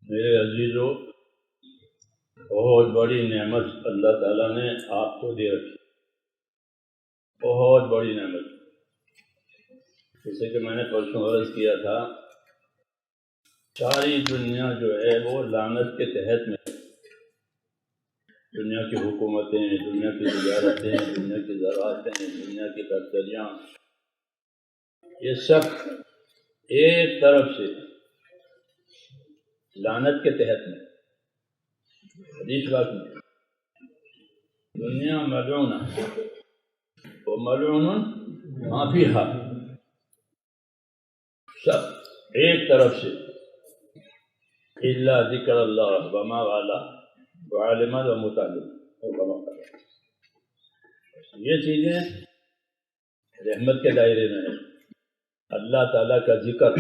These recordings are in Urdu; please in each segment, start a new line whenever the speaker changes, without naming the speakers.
میرے عزیزو، بہت بڑی نعمت اللہ تعالیٰ نے آپ کو دے رکھی، بہت بڑی نعمت۔ جیسے کہ میں نے پرسوں عرض کیا تھا، ساری دنیا جو ہے وہ لعنت کے تحت میں، دنیا کی حکومتیں، دنیا کی تجارتیں، دنیا کی زراعتیں، دنیا کی فیکٹریاں، یہ سب ایک طرف سے لعنت کے تحت میں، حدیث بات میں، دنیا ملعونہ وملعون ما فیہا، سب ایک طرف سے، الا ذکر اللہ وما والا وعالما ومتعلم، یہ چیزیں رحمت کے دائرے میں ہیں۔ اللہ تعالیٰ کا ذکر،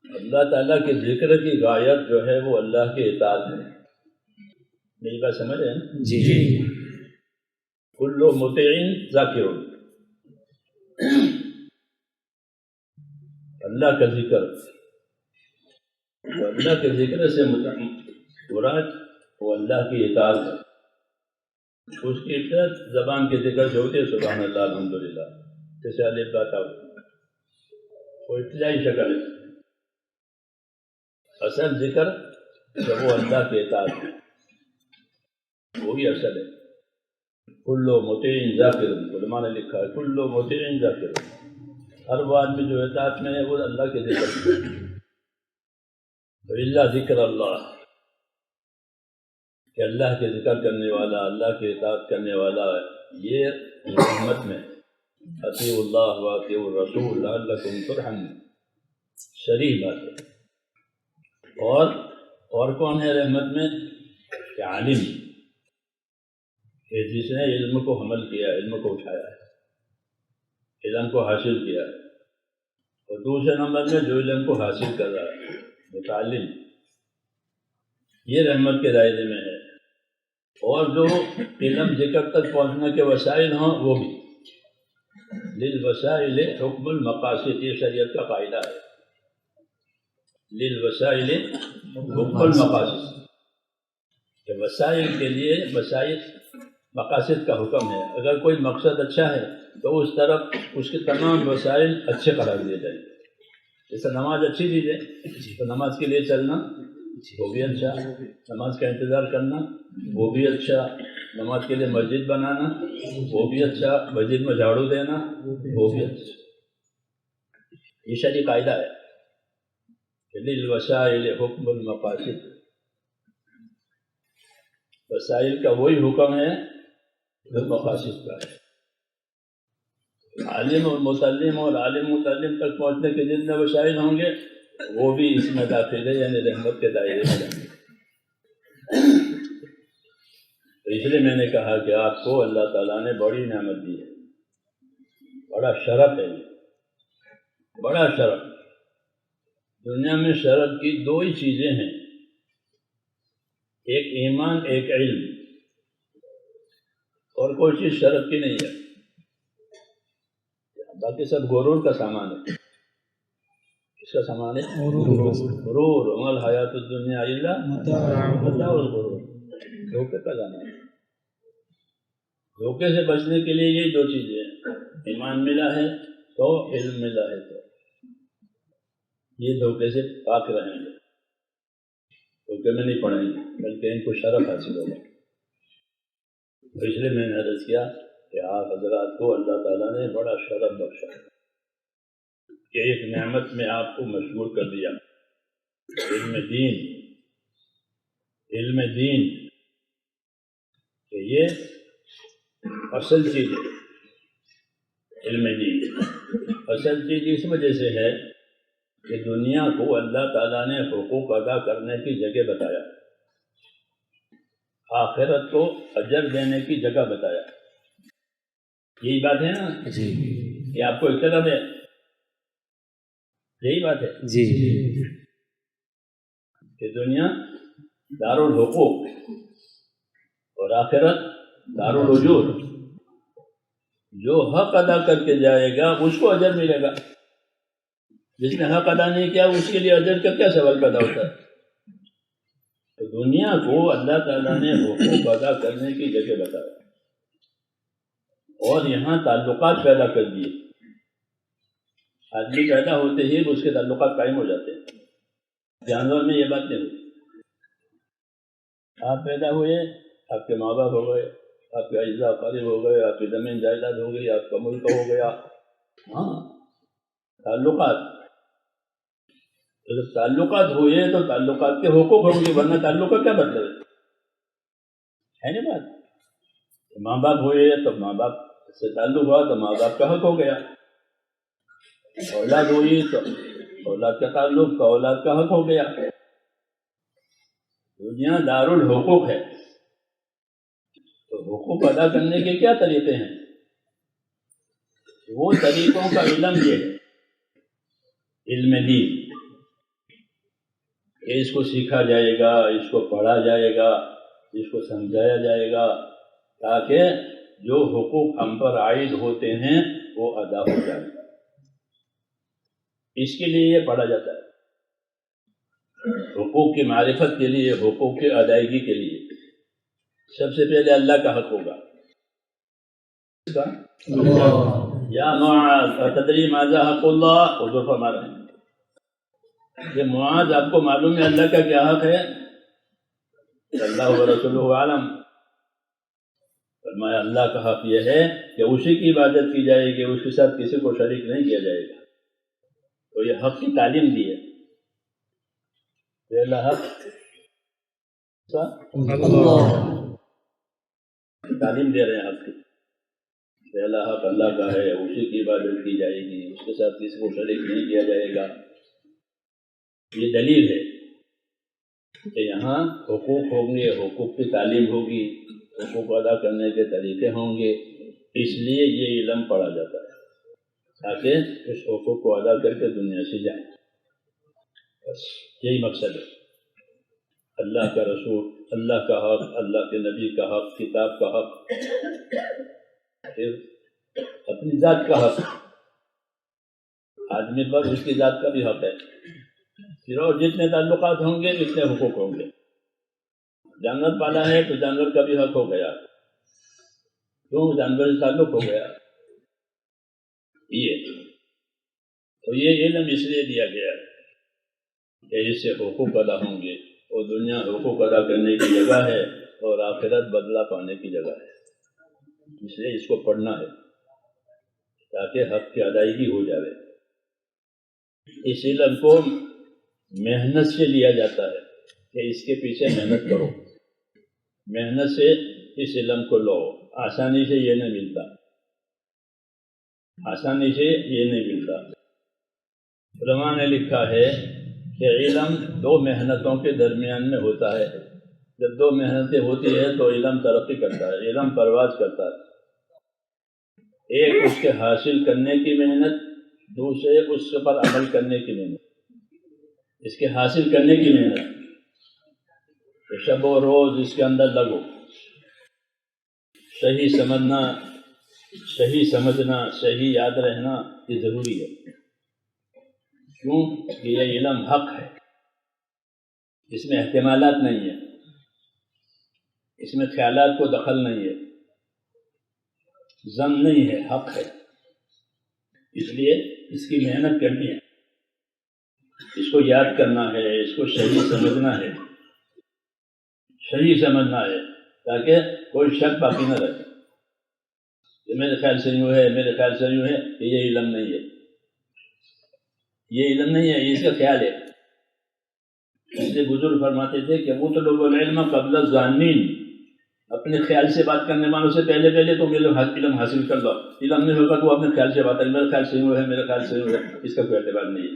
اللہ تعالیٰ کے ذکر کی غایت جو ہے وہ اللہ کی اطاعت ہے۔ میری بات سمجھ رہے ہیں؟
جی
کل مطیع ذاکر، اللہ کا ذکر، اللہ کے ذکر سے مراد وہ اللہ کی اطاعت ہے۔ اس کی اطاعت زبان کے ذکر جو ہوتے ہیں، سبحان اللہ الحمدللہ، جیسے الف با تا، وہ ابتدائی شکل ہے۔ اصل ذکر جب وہ اللہ کے اطاعت ہے، وہی اصل ہے۔ کل مطیع ذاکر، علماء نے لکھا ہے کل مطیع ذاکر، ہر وہ آدمی جو اطاعت میں ہے وہ اللہ کے ذکر میں ہے۔ الا ذکر اللہ، کہ اللہ کے ذکر کرنے والا، اللہ کے اطاعت کرنے والا، یہ رحمت میں، اطیعوا اللہ واطیعوا الرسول لعلکم ترحمون، صریح بات ہے۔ اور کون ہے رحمت میں؟ کہ عالم، کہ جس نے علم کو حمل کیا، علم کو اٹھایا ہے، علم کو حاصل کیا ہے، اور دوسرے نمبر میں جو علم کو حاصل کر رہا ہے، متعلم، یہ رحمت کے دائرے میں ہے۔ اور جو علم ذکر تک پہنچنے کے وسائل ہوں وہ بھی، للوسائل حکم المقاصد، یہ شریعت کا قاعدہ ہے، للوسائل حکم المقاصد، کہ وسائل کے لیے وسائل مقاصد کا حکم ہے۔ اگر کوئی مقصد اچھا ہے تو اس طرف اس کے تمام وسائل اچھے قرار دیے جائیں۔ جیسے نماز اچھی چیز ہے تو نماز کے لیے چلنا وہ بھی اچھا، نماز کا انتظار کرنا وہ بھی اچھا، نماز کے لیے مسجد بنانا وہ بھی اچھا، مسجد میں جھاڑو دینا وہ بھی اچھا۔ یہ شرعی قاعدہ ہے کہ للوسائل حکم المقاصد، وسائل کا وہی حکم ہے جو مقاصد کا ہے۔ عالم اور متعلم، اور عالم متعلم تک پہنچنے کے جتنے وسائل ہوں گے وہ بھی اس میں داخل ہے، یعنی رحمت کے دائرے میں جائیں گے۔ تو اس لیے میں نے کہا کہ آپ کو اللہ تعالیٰ نے بڑی نعمت دی ہے، بڑا شرف ہے، یہ بڑا شرف۔ دنیا میں شرف کی دو ہی چیزیں ہیں، ایک ایمان، ایک علم، اور کوئی چیز شرف کی نہیں ہے، باقی سب غرور کا سامان ہے۔ کس کا سامان ہے؟ غرور، وما الحیات الدنیا الا متاع الغرور، دھوکے کا سامان ہے۔ دھوکے سے بچنے کے لیے یہ دو چیزیں ہیں، ایمان ملا ہے تو علم ملا ہے تو یہ دھوکے سے پاک رہیں گے، دھوکے میں نہیں پڑیں گے، بلکہ ان کو شرف حاصل ہوگا۔ تو اس لیے میں نے عرض کیا کہ آپ حضرات کو اللہ تعالیٰ نے بڑا شرف بخشا کہ ایک نعمت میں آپ کو مشغول کر دیا، علم دین، علم دین، کہ یہ اصل چیز ہے۔ علم دین اصل چیز اس وجہ سے ہے کہ دنیا کو اللہ تعالیٰ نے حقوق ادا کرنے کی جگہ بتایا، آخرت کو اجر دینے کی جگہ بتایا۔ یہی بات ہے نا
جی،
یہ آپ کو اطلاع ہے، یہی بات ہے
جی
کہ دنیا دار الحقوق اور آخرت دار الاجور، جو حق ادا کر کے جائے گا اس کو اجر ملے گا، جس نے حق ادا نہیں کیا اس کے لیے اجر کا کیا سوال پیدا ہوتا ہے؟ تو دنیا کو اللہ تعالیٰ نے حقوق ادا کرنے کی جگہ بتایا اور یہاں تعلقات پیدا کر دیے. آدمی پیدا ہوتے ہی اس کے تعلقات قائم ہو جاتے ہیں. جانور میں یہ بات نہیں ہوتی. آپ پیدا ہوئے، آپ کے ماں باپ ہو گئے، آپ کے اعزاء قریب ہو گئے، آپ کی زمین جائیداد ہو گئی، آپ کا ملک ہو گیا. ہاں، تعلقات. جب تعلقات ہوئے تو تعلقات کے حقوق ہوں گے، ورنہ تعلق کا کیا مطلب ہے نہیں بات. ماں باپ ہوئے تو ماں باپ سے تعلق ہوا تو ماں باپ کا حق ہو گیا. اولاد ہوئی تو اولاد کا تعلق تو اولاد کا حق ہو گیا. دنیا دارالحقوق ہے. تو حقوق ادا کرنے کے کیا طریقے ہیں؟ وہ طریقوں کا علم یہ ہے، علم دین، کہ اس کو سیکھا جائے گا، اس کو پڑھا جائے گا، اس کو سمجھایا جائے گا، تاکہ جو حقوق ہم پر عائد ہوتے ہیں وہ ادا ہو جائیں. اس کے لیے یہ پڑھا جاتا ہے. حقوق کی معرفت کے لیے، حقوق کی ادائیگی کے لیے سب سے پہلے اللہ کا حق ہوگا. یا معاذ اتدری ماذا حق اللہ، حضور فرما رہے ہیں کہ معاذ آپ کو معلوم ہے اللہ کا کیا حق ہے؟ اللہ و رسولہ عالم. فرمایا اللہ کا حق یہ ہے کہ اسی کی عبادت کی جائے گی، اس کے ساتھ کسی کو شریک نہیں کیا جائے گا. تو یہ حق کی تعلیم دی ہے. پہلا حق تعلیم دے رہے ہیں حق کی. پہلا حق اللہ کا ہے، اسی کی عبادت کی جائے گی، اس کے ساتھ کسی کو شریک نہیں کیا جائے گا. یہ دلیل ہے کہ یہاں حقوق ہوں گے، حقوق کی تعلیم ہوگی، حقوق ادا کرنے کے طریقے ہوں گے. اس لیے یہ علم پڑھا جاتا ہے تاکہ اس حقوق کو ادا کر کے دنیا سے جائیں. بس یہی مقصد ہے. اللہ کا رسول، اللہ کا حق، اللہ کے نبی کا حق، کتاب کا حق، پھر اپنی ذات کا حق. آدمی پر اس کی ذات کا بھی حق ہے. پھر اور جتنے تعلقات ہوں گے اتنے حقوق ہوں گے. جانور پالا ہے تو جانور کا بھی حق ہو گیا، کیوں؟ جانور سے تعلق ہو گیا. یہ علم اس لیے دیا گیا کہ اس سے حقوق ادا ہوں گے. اور دنیا حقوق ادا کرنے کی جگہ ہے اور آخرت بدلہ پانے کی جگہ ہے. اس لیے اس کو پڑھنا ہے تاکہ حق کی ادائیگی ہو جائے. اس علم کو محنت سے لیا جاتا ہے کہ اس کے پیچھے محنت کرو، محنت سے اس علم کو لو. آسانی سے یہ نہیں ملتا، آسانی سے یہ نہیں ملتا. علماء نے لکھا ہے کہ علم دو محنتوں کے درمیان میں ہوتا ہے. جب دو محنتیں ہوتی ہیں تو علم ترقی کرتا ہے، علم پرواز کرتا ہے. ایک اس کے حاصل کرنے کی محنت، دوسرے اس پر عمل کرنے کی محنت. اس کے حاصل کرنے کی محنت تو شب و روز اس کے اندر لگو. صحیح سمجھنا، صحیح سمجھنا، صحیح یاد رہنا یہ ضروری ہے. کیوں کہ یہ علم حق ہے، اس میں احتمالات نہیں ہے، اس میں خیالات کو دخل نہیں ہے، ظن نہیں ہے، حق ہے. اس لیے اس کی محنت کرنی ہے، اس کو یاد کرنا ہے، اس کو صحیح سمجھنا ہے، صحیح سمجھنا ہے تاکہ کوئی شک باقی نہ رہے کہ میرے خیال سے یوں ہے، میرے خیال سے یوں ہے. یہ علم نہیں ہے، یہ علم نہیں ہے، یہ اس کا خیال ہے. اس لیے بزرگ فرماتے تھے کہ اطلب العلم قبل الظانین. اپنے خیال سے بات کرنے والوں سے پہلے تو علم حاصل کر لو. علم نہیں ہوگا تو اپنے خیال سے بات کرے، میرے خیال سے یوں ہے، میرے خیال سے یوں ہے، اس کا کوئی اعتبار نہیں ہے.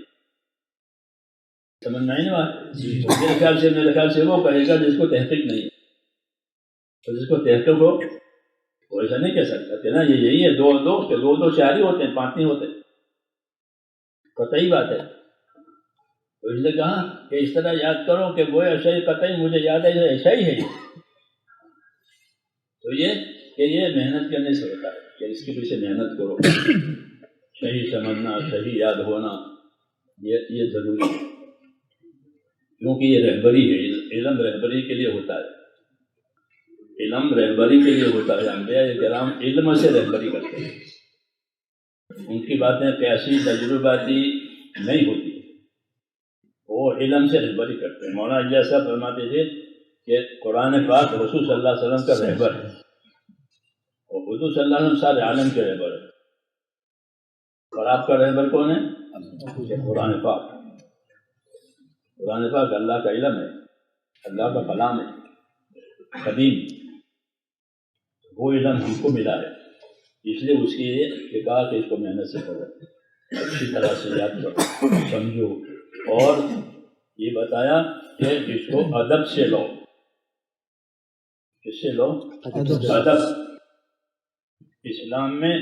سمجھ میں آئی نا بات؟ میرے خیال سے وہ کہے گا جس کو تحقیق نہیں ہے، اور جس کو تحقیق ہو وہ ایسا نہیں کہہ سکتا کہ نا یہ یہی ہے. دو چار ہی ہوتے ہیں، 5 نہیں ہوتے. قطعی بات ہے. تو اس نے کہا کہ اس طرح یاد کرو کہ وہ ایسا ہی قطعی مجھے یاد ہے ایسا ہی ہے. تو یہ محنت کرنے سے ہوتا ہے کہ اس کے پیچھے محنت کرو. صحیح سمجھنا، صحیح یاد ہونا، یہ ضروری ہے، کیونکہ یہ رہبری ہے، علم رہبری کے لیے ہوتا ہے، علم رہبری کے لیے ہوتا ہے۔ انبیاء کرام علم سے رہبری کرتے ہیں، ان کی باتیں قیاسی تجرباتی نہیں ہوتی، وہ علم سے رہبری کرتے ہیں۔ مولانا اجازت صاحب فرماتے تھے کہ قرآن پاک رسول صلی اللہ علیہ وسلم کا رہبر ہے، اور حضور صلی اللہ علیہ وسلم سارے عالم کے رہبر ہے، اور آپ کا رہبر کون ہے؟ قرآن پاک۔ قرآن پاک اللہ کا علم ہے، اللہ کا کلام ہے قدیم، وہ علم ہم کو ملا ہے، اس لیے اس کی یہ کہا کہ اس کو محنت سے پڑھو، اچھی طرح سے یاد کرو، سمجھو، اور یہ بتایا کہ اس کو ادب سے لو۔ کس سے لو؟ ادب۔ اسلام میں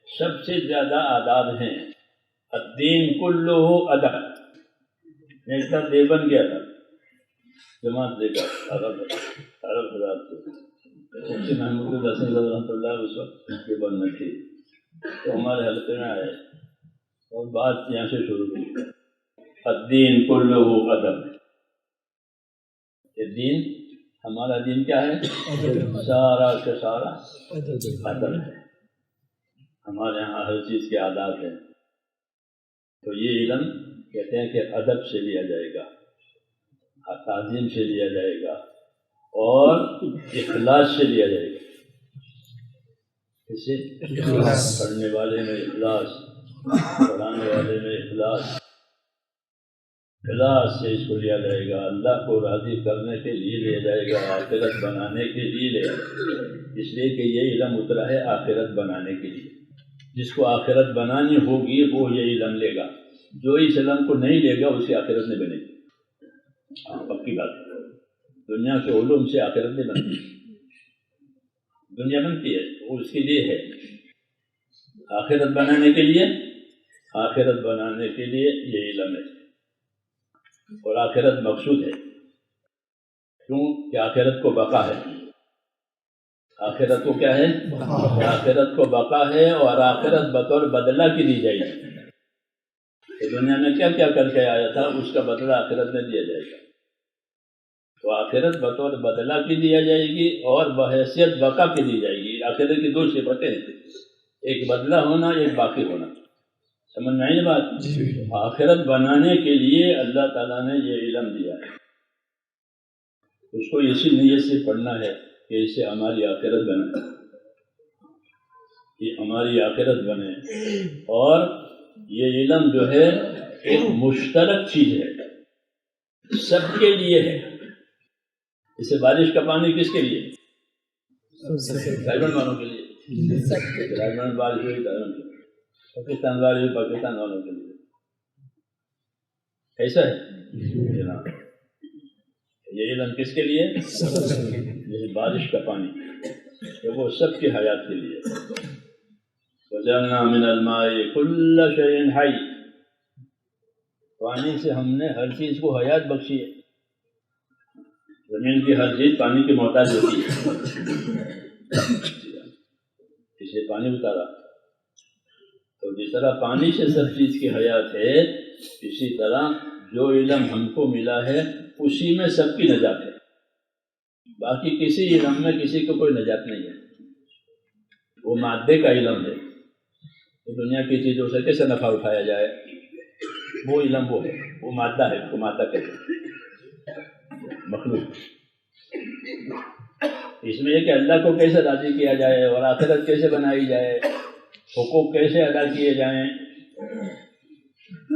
سب سے زیادہ آداب ہیں، الدین کلہ ادب۔ میں ایک بار دیوبند گیا تھا، جماعت لے کر عرب حضرات کو، محمود الحسن رحمۃ اللہ اس وقت دیوبند میں تھی، تو ہمارے حلقے میں آئے اور بات یہاں سے شروع کی، الدین کلہ ادب۔ یہ دین، ہمارا دین کیا ہے؟ سارا کا سارا ادب ہے، ہمارے یہاں ہر چیز کے آداب ہیں۔ تو یہ علم کہتے ہیں کہ ادب سے لیا جائے گا، تعظیم سے لیا جائے گا، اور اخلاص سے لیا جائے گا۔ اسے پڑھنے والے میں اخلاص، پڑھانے والے میں اخلاص، اخلاص سے اس کو لیا جائے گا، اللہ کو راضی کرنے کے لیے لیا جائے گا، آخرت بنانے کے لیے لیا جائے گا، اس لیے کہ یہ علم اترا ہے آخرت بنانے کے لیے۔ جس کو آخرت بنانی ہوگی وہ یہ علم لے گا، جو اس علم کو نہیں لے گا اس کی آخرت نہیں بنے گی۔ پکی بات ہے، دنیا کے علوم سے آخرت نہیں بنتی، دنیا بنتی ہے وہ اس کے لیے ہے، آخرت بنانے کے لیے، آخرت بنانے کے لیے یہ علم ہے، اور آخرت مقصود ہے، کیوں کہ آخرت کو بقا ہے، آخرت کو کیا ہے؟ آخرت کو بقا ہے، اور آخرت بطور بدلہ کی دی جائے گی۔ دنیا میں کیا کیا کر کے آیا تھا اس کا بدلہ آخرت میں دیا جائے گا، تو آخرت بطور بدلہ کی دیا جائے گی اور بحیثیت بقا کی دی جائے گی۔ آخرت کی دو صفتیں ہیں، ایک بدلہ ہونا، ایک باقی ہونا، سمجھ میں آئی بات؟ آخرت بنانے کے لیے اللہ تعالیٰ نے یہ علم دیا ہے، اس کو اسی نیت سے پڑھنا ہے کہ اس سے ہماری آخرت بنے، یہ ہماری آخرت بنے۔ اور یہ علم جو ہے ایک مشترک چیز ہے، سب کے لیے ہے۔ اسے بارش کا پانی کس کے لیے؟ تائیوان والوں کے لیے، تائیوان بارش ہوئی تائیوان کے لیے، پاکستان بارش ہوئی پاکستان والوں کے لیے، ایسا ہے جناب۔ یہ علم کس کے لیے؟ جیسے بارش کا پانی کہ وہ سب کی حیات کے لیے۔ وَجَعَلْنَا مِنَ الْمَاءِ كُلَّ شَيْءٍ حَيٍّ، پانی سے ہم نے ہر چیز کو حیات بخشی ہے۔ زمین کی ہر چیز پانی کی محتاج ہوتی ہے، اسے پانی اتارا، تو جس طرح پانی سے سب چیز کی حیات ہے، اسی طرح جو علم ہم کو ملا ہے اسی میں سب کی نجات ہے، باقی کسی علم میں کسی کو کوئی نجات نہیں ہے۔ وہ مادے کا علم ہے، دنیا کی چیزوں سے کیسے نفع اٹھایا جائے، وہ علم وہ ہے، وہ مادہ ہے، وہ مادہ کہتے ہیں، مخلوق۔ اس میں یہ کہ اللہ کو کیسے راضی کیا جائے اور آخرت کیسے بنائی جائے، حقوق کیسے ادا کیے جائیں،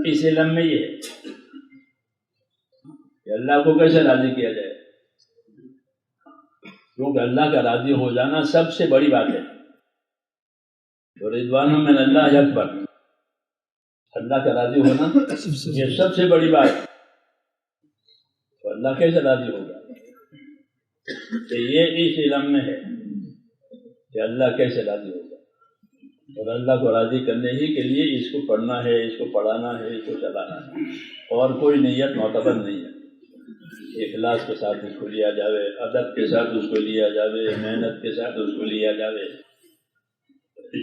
اس علم میں یہ ہے کہ اللہ کو کیسے راضی کیا جائے، کیونکہ اللہ کا راضی ہو جانا سب سے بڑی بات ہے۔ رضوان من اللہ اکبر، اللہ کا راضی ہونا یہ سب سے بڑی بات ہے۔ تو اللہ کیسے راضی ہوگا، تو یہ اس علم میں ہے کہ اللہ کیسے راضی ہوگا، اور اللہ کو راضی کرنے ہی کے لیے اس کو پڑھنا ہے، اس کو پڑھانا ہے، اس کو چلانا ہے، اور کوئی نیت معتبر نہیں ہے۔ اخلاص کے ساتھ اس کو لیا جاوے، ادب کے ساتھ اس کو لیا جاوے، محنت کے ساتھ اس کو لیا جاوے،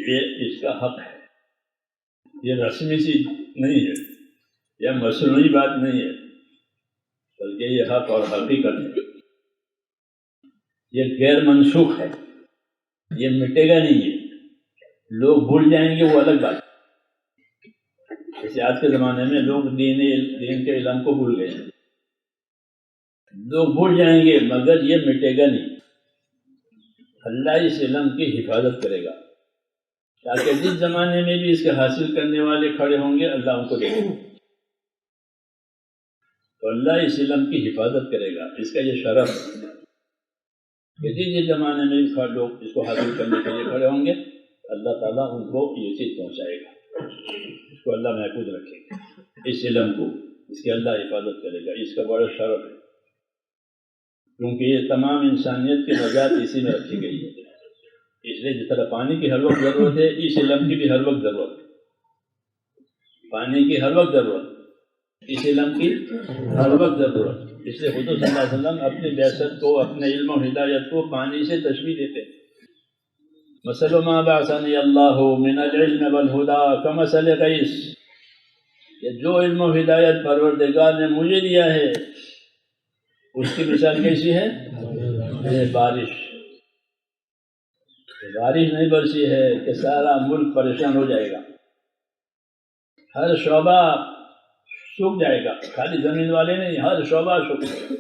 یہ اس کا حق ہے، یہ رسمی چیز نہیں ہے، یہ مصنوعی بات نہیں ہے، بلکہ یہ حق اور حقیقت ہے، یہ غیر منسوخ ہے، یہ مٹے گا نہیں ہے، لوگ بھول جائیں گے وہ الگ بات ہے۔ جیسے آج کے زمانے میں لوگ دین کے علم کو بھول گئے، لوگ بھول جائیں گے مگر یہ مٹے گا نہیں۔ اللہ اس علم کی حفاظت کرے گا تاکہ جس زمانے میں بھی اس کے حاصل کرنے والے کھڑے ہوں گے اللہ ان کو دے گا، تو اللہ اس علم کی حفاظت کرے گا۔ اس کا یہ شرف ہے کہ جس زمانے میں بھی لوگ اس کو حاصل کرنے کے لیے کھڑے ہوں گے اللہ تعالیٰ ان کو یہ چیز پہنچائے گا، اس کو اللہ محفوظ رکھے گا، اس علم کو اس کی اللہ حفاظت کرے گا۔ اس کا بڑا شرف ہے کیونکہ یہ تمام انسانیت کی نجات اسی میں رکھی گئی ہے۔ اس لیے جس طرح پانی کی ہر وقت ضرورت ہے اس علم کی بھی ہر وقت ضرورت ہے، پانی کی ہر وقت ضرورت، اس علم کی ہر وقت ضرورت۔ اس لیے حضور صلی اللہ علیہ وسلم اپنی بعثت کو، اپنے علم و ہدایت کو پانی سے تشبیہ دیتے ہیں۔ مثل ما بعثنی اللہ من العلم والہدى کمثل غیث، کہ جو علم و ہدایت پروردگار نے مجھے دیا ہے اس کی مثال کیسی ہے؟ بارش نہیں برسی ہے کہ سارا ملک پریشان ہو جائے گا، ہر شعبہ سوکھ جائے گا، خالی زمین والے نہیں، ہر شعبہ سوکھ جائے گا،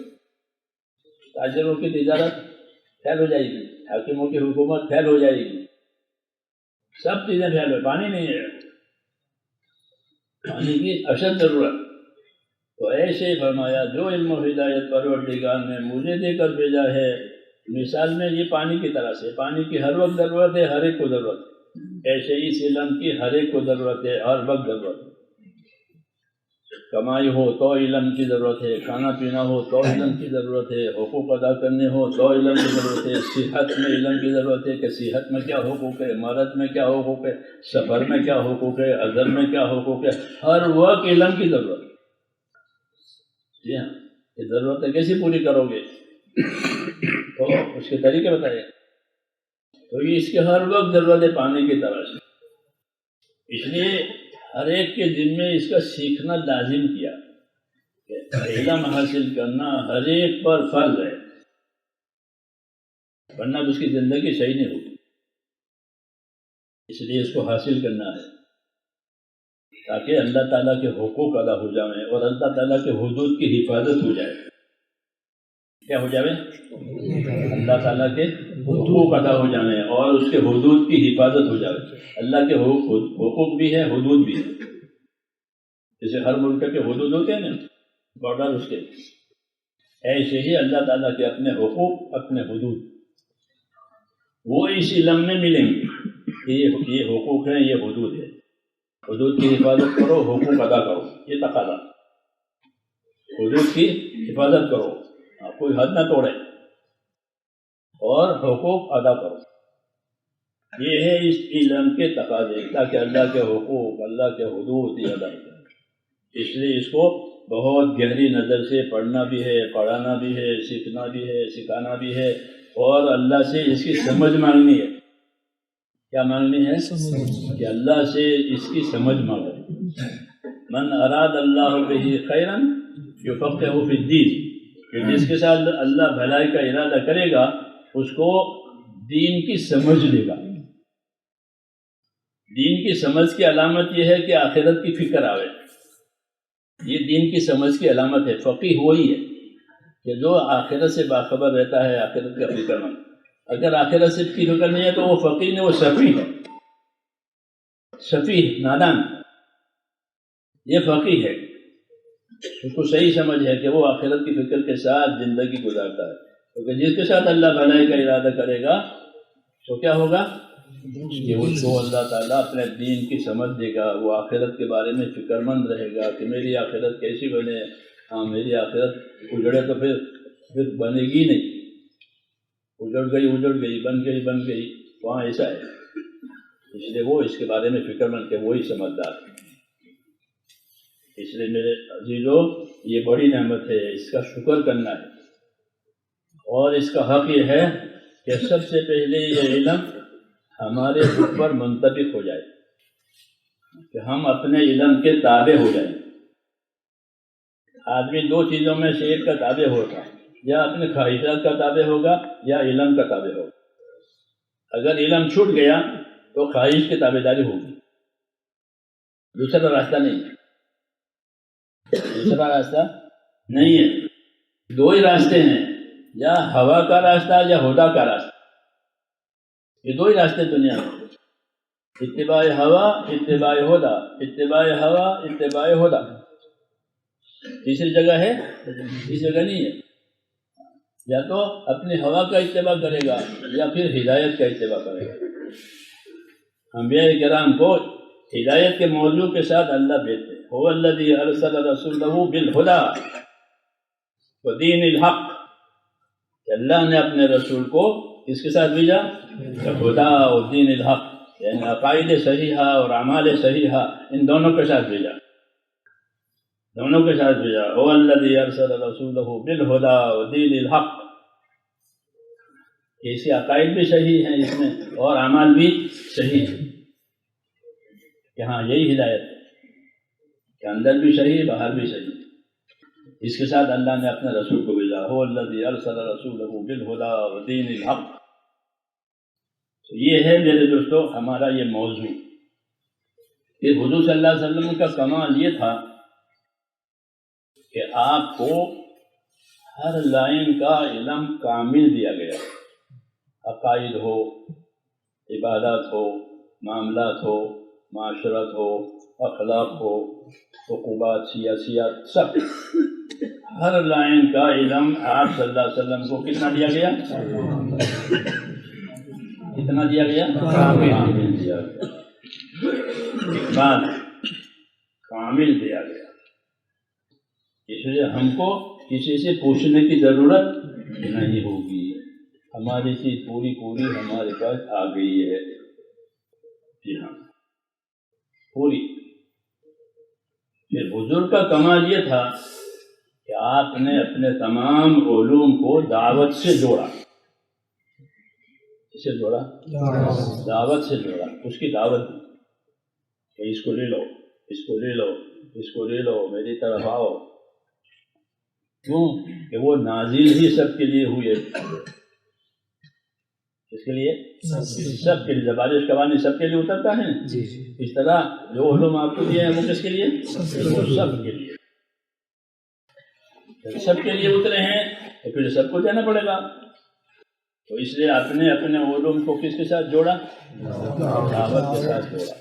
تاجروں کی تجارت پھیل ہو جائے گی، حاکموں کی حکومت پھیل ہو جائے گی، سب چیزیں پھیل ہو، پانی نہیں ہے، پانی کی اشد ضرورت۔ تو ایسے ہی فرمایا جو علم و ہدایت پروردگار نے مجھے دے کر بھیجا ہے، مثال میں یہ پانی کی طرح سے، پانی کی ہر وقت ضرورت ہے، ہر ایک کو ضرورت ہے، ایسے ہی اس علم کی ہر ایک کو ضرورت ہے، ہر وقت ضرورت ہے۔ کمائی ہو تو علم کی ضرورت ہے، کھانا پینا ہو تو علم کی ضرورت ہے، حقوق ادا کرنے ہو تو علم کی ضرورت ہے، صحت میں علم کی ضرورت ہے کہ صحت میں کیا حقوق ہے، مرض میں کیا حقوق ہے، سفر میں کیا حقوق ہے، عذر میں کیا حقوق ہے، ہر وقت علم کی ضرورت ہے۔ جی ہاں، یہ ضرورتیں کیسے پوری کرو گے تو اس کے طریقے بتائے، تو یہ اس کے ہر وقت ضرورت ہے پانی کی طرح سے، اس لیے ہر ایک کے ذمے اس کا سیکھنا لازم کیا کہ علم حاصل کرنا ہر ایک پر فرض ہے، ورنہ اس کی زندگی صحیح نہیں ہوگی۔ اس لیے اس کو حاصل کرنا ہے تاکہ اللہ تعالیٰ کے حقوق ادا ہو جائیں اور اللہ تعالیٰ کے حدود کی حفاظت ہو جائے۔ کیا ہو جائے؟ اللہ تعالیٰ کے حقوق ادا ہو جائیں اور اس کے حدود کی حفاظت ہو جائے۔ اللہ کے حقوق بھی ہے، حدود بھی ہے، جیسے ہر ملک کے حدود ہوتے ہیں نا، بارڈر اس کے، ایسے ہی اللہ تعالیٰ کے اپنے حقوق، اپنے حدود، وہ اس علم میں ملیں گے کہ یہ حقوق ہیں، یہ حدود ہے، حدود کی حفاظت کرو، حقوق ادا کرو، یہ تقاضا، حدود کی حفاظت کرو، کوئی حد نہ توڑے اور حقوق ادا کرو، یہ ہے اس علم کے تقاضے، تاکہ اللہ کے حقوق، اللہ کے حدود یہ ادا کریں۔ اس لیے اس کو بہت گہری نظر سے پڑھنا بھی ہے، پڑھانا بھی ہے، سیکھنا بھی ہے، سکھانا بھی ہے، اور اللہ سے اس کی سمجھ مانگنی ہے۔ کیا مانگنی ہے؟ کہ اللہ سے اس کی سمجھ مانگو۔ من اراد اللہ بہ خیرا یفقہہ فی الدین، کہ جس کے ساتھ اللہ بھلائی کا ارادہ کرے گا اس کو دین کی سمجھ دے گا۔ دین کی سمجھ کی علامت یہ ہے کہ آخرت کی فکر آوے، یہ دین کی سمجھ کی علامت ہے۔ فقیہ وہی ہے کہ جو آخرت سے باخبر رہتا ہے، آخرت کا فکر مند۔ اگر آخرت سے کی فکر نہیں ہے تو وہ فقیہ نہیں، وہ سفیہ ہے، سفیہ، نادان، یہ فقیہ ہے، اس کو صحیح سمجھ ہے کہ وہ آخرت کی فکر کے ساتھ زندگی گزارتا ہے، کیونکہ جس کے ساتھ اللہ بھلائی کا ارادہ کرے گا تو کیا ہوگا کہ اس کو اللہ تعالیٰ اپنے دین کی سمجھ دے گا، وہ آخرت کے بارے میں فکر مند رہے گا کہ میری آخرت کیسی بنے، ہاں میری آخرت اجڑے تو پھر بنے گی نہیں، اجڑ گئی، بن گئی، وہاں ایسا ہے، اس لیے وہ اس کے بارے میں فکر مند کہ وہی سمجھدار ہے۔ اس لیے میرے عزیزو، یہ بڑی نعمت ہے، اس کا شکر کرنا ہے، اور اس کا حق یہ ہے کہ سب سے پہلے یہ علم ہمارے اوپر منطبق ہو جائے، کہ ہم اپنے علم کے تابع ہو جائیں، آدمی دو چیزوں میں سے ایک کا تابع ہوگا، یا اپنے خواہشات کا تابع ہوگا یا علم کا تابع ہوگا۔ اگر علم چھوٹ گیا تو خواہش کی تابع داری ہوگی، دوسرا راستہ نہیں ہے، دوسرا راستہ نہیں ہے۔ دو ہی راستے ہیں، یا ہوا کا راستہ یا ہدا کا راستہ، یہ دو ہی راستے دنیا میں، اتباع ہوا اتباع ہدا، اتباع ہوا اتباع ہدا۔ تیسری جگہ ہے؟ تیسری جگہ نہیں ہے۔ یا تو اپنی ہوا کا اتباع کرے گا یا پھر ہدایت کا اتباع کرے گا۔ انبیاء کرام کو ہدایت کے موضوع کے ساتھ اللہ بھیجتے ہیں، هو الذی ارسل رسولہ بالہدی ودین الحق، کہ اللہ نے اپنے رسول کو کس کے ساتھ بھیجا؟ ہدا اور دین الحق، یعنی عقائد صحیحہ اور اعمال صحیحہ، ان دونوں کے ساتھ بھیجا، دونوں کے ساتھ بھیجا۔ هو الذی ارسل رسولہ بالہدی ودین الحق، ایسے عقائد بھی صحیح ہیں اس میں اور اعمال بھی صحیح ہیں، کہ ہاں یہی ہدایت ہے کہ اندر بھی صحیح باہر بھی صحیح۔ اس کے ساتھ اللہ نے اپنے رسول کو بھیجا، هو الذی ارسل رسولہ بالہدی ودین الحق۔ تو یہ ہے میرے دوستو ہمارا یہ موضوع، کہ حضور صلی اللہ علیہ وسلم کا کمال یہ تھا کہ آپ کو ہر لائن کا علم کامل دیا گیا، عقائد ہو، عبادات ہو، معاملات ہو، معاشرت ہو، اخلاق ہو، عقوبات، سیاسیات، سب ہر لائن کا علم آپ صلی اللہ علیہ وسلم کو کتنا دیا گیا؟ کتنا دیا گیا؟ کامل دیا گیا، اقبال کامل دیا گیا۔ اس لیے ہم کو کسی سے پوچھنے کی ضرورت نہیں ہوگی، ہماری چیز پوری ہمارے پاس آ گئی ہے۔ جی ہاں، پوری۔ پھر حضور کا کمال یہ تھا کہ آپ نے اپنے تمام علوم کو دعوت سے جوڑا۔ کسے جوڑا؟ دعوت سے جوڑا، اس کی دعوت دی کہ اس کو لے لو، اس کو لے لو، اس کو لے لو، میری طرف آؤ۔ کیوں کہ وہ نازل ہی سب کے لیے ہوئے، کس کے لیے؟ سب کے لیے۔ جب بارش کا پانی سب کے لیے اترتا ہے، اس طرح جو علوم آپ کو دیے ہیں وہ کس کے لیے؟ وہ سب کے لیے۔ جب سب کے لیے اترے ہیں تو پھر سب کو دینا پڑے گا، تو اس لیے آپ نے اپنے علوم کو کس کے ساتھ جوڑا؟ دعوت کے ساتھ جوڑا،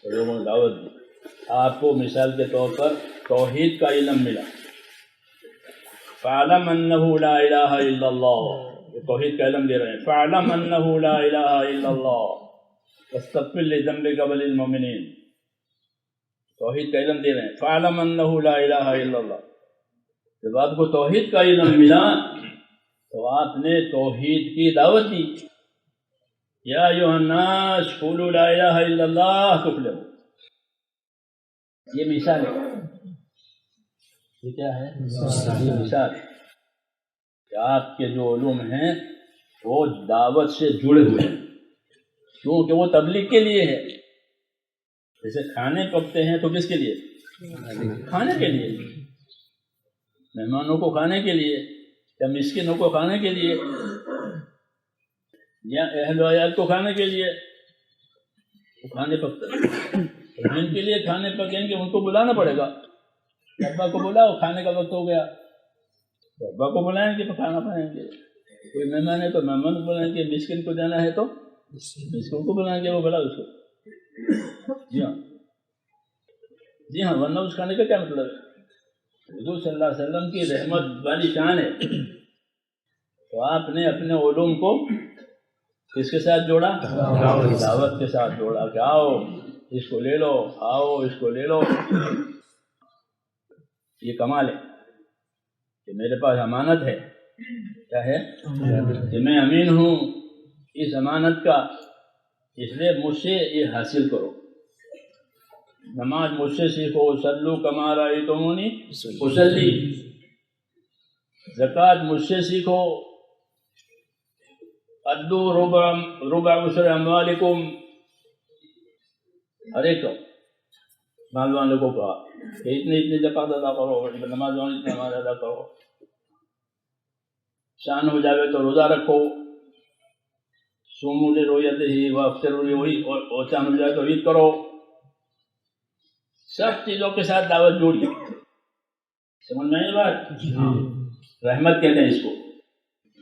علوم و دعوت دی۔ آپ کو مثال کے طور پر توحید کا علم ملا، فَاعْلَمْ أَنَّهُ لَا إِلَهَ إِلَّا اللَّهُ، یہ توحید کا علم دے رہے ہیں۔ فَاعْلَمْ أَنَّهُ لَا إِلَهَ إِلَّا اللَّهُ وَاسْتَغْفِرْ لِذَنبِكَ وَلِلْمُؤْمِنِينَ، توحید کا علم دے رہے ہیں۔ فَاعْلَمْ أَنَّهُ لَا إِلَهَ إِلَّا اللَّهُ، جب آپ کو توحید کا علم ملا تو آپ نے توحید کی دعوت دی، یا ایھا الناس قولوا لا الہ الا اللہ تفلحوا۔ یہ مثال ہے، یہ کیا ہے؟ یہ مثال کہ آپ کے جو علوم ہیں وہ دعوت سے جڑے ہوئے ہیں، کیونکہ وہ تبلیغ کے لیے ہے۔ جیسے کھانے پکتے ہیں تو کس کے لیے؟ کھانے کے لیے، مہمانوں کو کھانے کے لیے، یا مسکینوں کو کھانے کے لیے، یا اہل و عیال کو کھانے کے لیے، وہ کھانے پکتے ہیں۔ جن کے لیے کھانے پکیں گے ان کو بلانا پڑے گا، ابا کو بلاؤ کھانے کا وقت ہو گیا، تو ابا کو بلائیں گے تو کھانا پکائیں گے، کوئی مہمان ہے تو مہمان کو بلائیں گے، مسکین کو جانا ہے تو مسکین کو بلائیں گے، وہ بلا اس کو۔ جی ہاں، ورنہ اس کھانے کا کیا مطلب ہے؟ حضور صلی اللہ علیہ وسلم کی رحمت والی شان ہے، تو آپ نے اپنے علوم کو کس کے ساتھ جوڑا؟ دعوت کے ساتھ جوڑا، کہ آؤ اس کو لے لو، آؤ اس کو لے لو۔ یہ کمال ہے کہ میرے پاس امانت ہے، کیا ہے؟ کہ میں امین ہوں اس امانت کا، اس لیے مجھ سے یہ حاصل کرو۔ نماز مجھ سے سیکھو، صلو کما رأیتمونی اصلی، زکوٰۃ مجھ سے سیکھو، ادو ربع عشر اموالکم، ہر ایک کو مال والوں کو کہا کہ اتنی زکات ادا کرو، نماز اتنی نماز ادا کرو، شان ہو جاوے تو روزہ رکھو، سومو لرؤیتہ وافطروا لرؤیتہ، اور چاند ہو جائے تو عید کرو. سب چیزوں کے ساتھ دعوت جوڑی. سمجھ میں آئی بات؟ رحمت کہتے ہیں اس کو.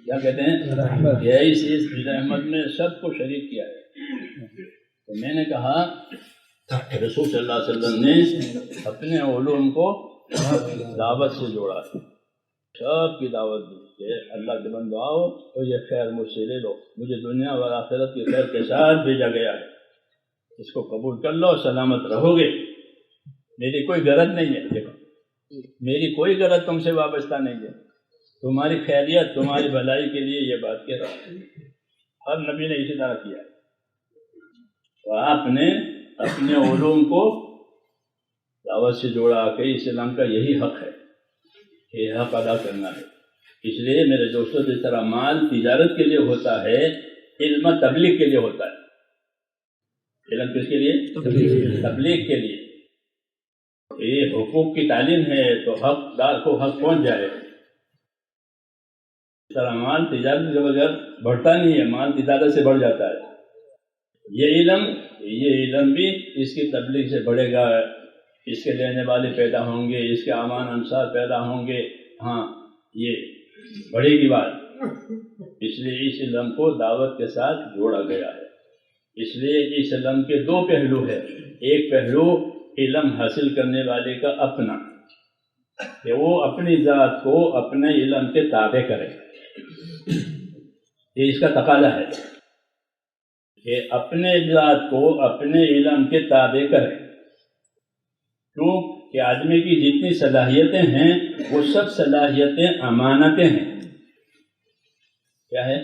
کیا کہتے ہیں؟ رحمت. اس رحمت میں سب کو شریک کیا ہے. تو میں نے کہا رسول صلی اللہ علیہ وسلم نے اپنے علوم کو دعوت سے جوڑا، سب کی دعوت دی کہ اللہ کے بندو آؤ اور یہ خیر مجھ سے لے لو، مجھے دنیا اور آخرت کی خیر کے ساتھ بھیجا گیا ہے، اس کو قبول کر لو، سلامت رہو گے. میری کوئی غرض نہیں ہے، دیکھو میری کوئی غرض تم سے وابستہ نہیں ہے، تمہاری خیریت تمہاری بھلائی کے لیے یہ بات کہہ رہا ہوں. ہر نبی نے اسی طرح کیا ہے. تو آپ نے اپنے علوم کو دعوت سے جوڑا کہ اسلام کا یہی حق ہے کہ یہ حق ادا کرنا ہے. اس لیے میرے دوستوں جس طرح مال تجارت کے لیے ہوتا ہے، علم تبلیغ کے لیے ہوتا ہے. علم کس کے لیے؟ تبلیغ کے لیے. یہ حقوق کی تعلیم ہے تو حقدار کو حق پہنچ جائے. اس طرح مال تجارت کے بغیر بڑھتا نہیں ہے، مال تجارت سے بڑھ جاتا ہے. یہ علم بھی اس کی تبلیغ سے بڑھے گا، اس کے لینے والے پیدا ہوں گے، اس کے امان انصار پیدا ہوں گے. ہاں یہ بڑھے گی بات. اس لیے اس علم کو دعوت کے ساتھ جوڑا گیا ہے. اس لیے اس علم کے دو پہلو ہیں. ایک پہلو علم حاصل کرنے والے کا اپنا، کہ وہ اپنی ذات کو اپنے علم کے تابع کرے. یہ اس کا تقاضا ہے کہ اپنے ذات کو اپنے علم کے تابع کرے. کیوں کہ آدمی کی جتنی صلاحیتیں ہیں وہ سب صلاحیتیں امانتیں ہیں. کیا ہے؟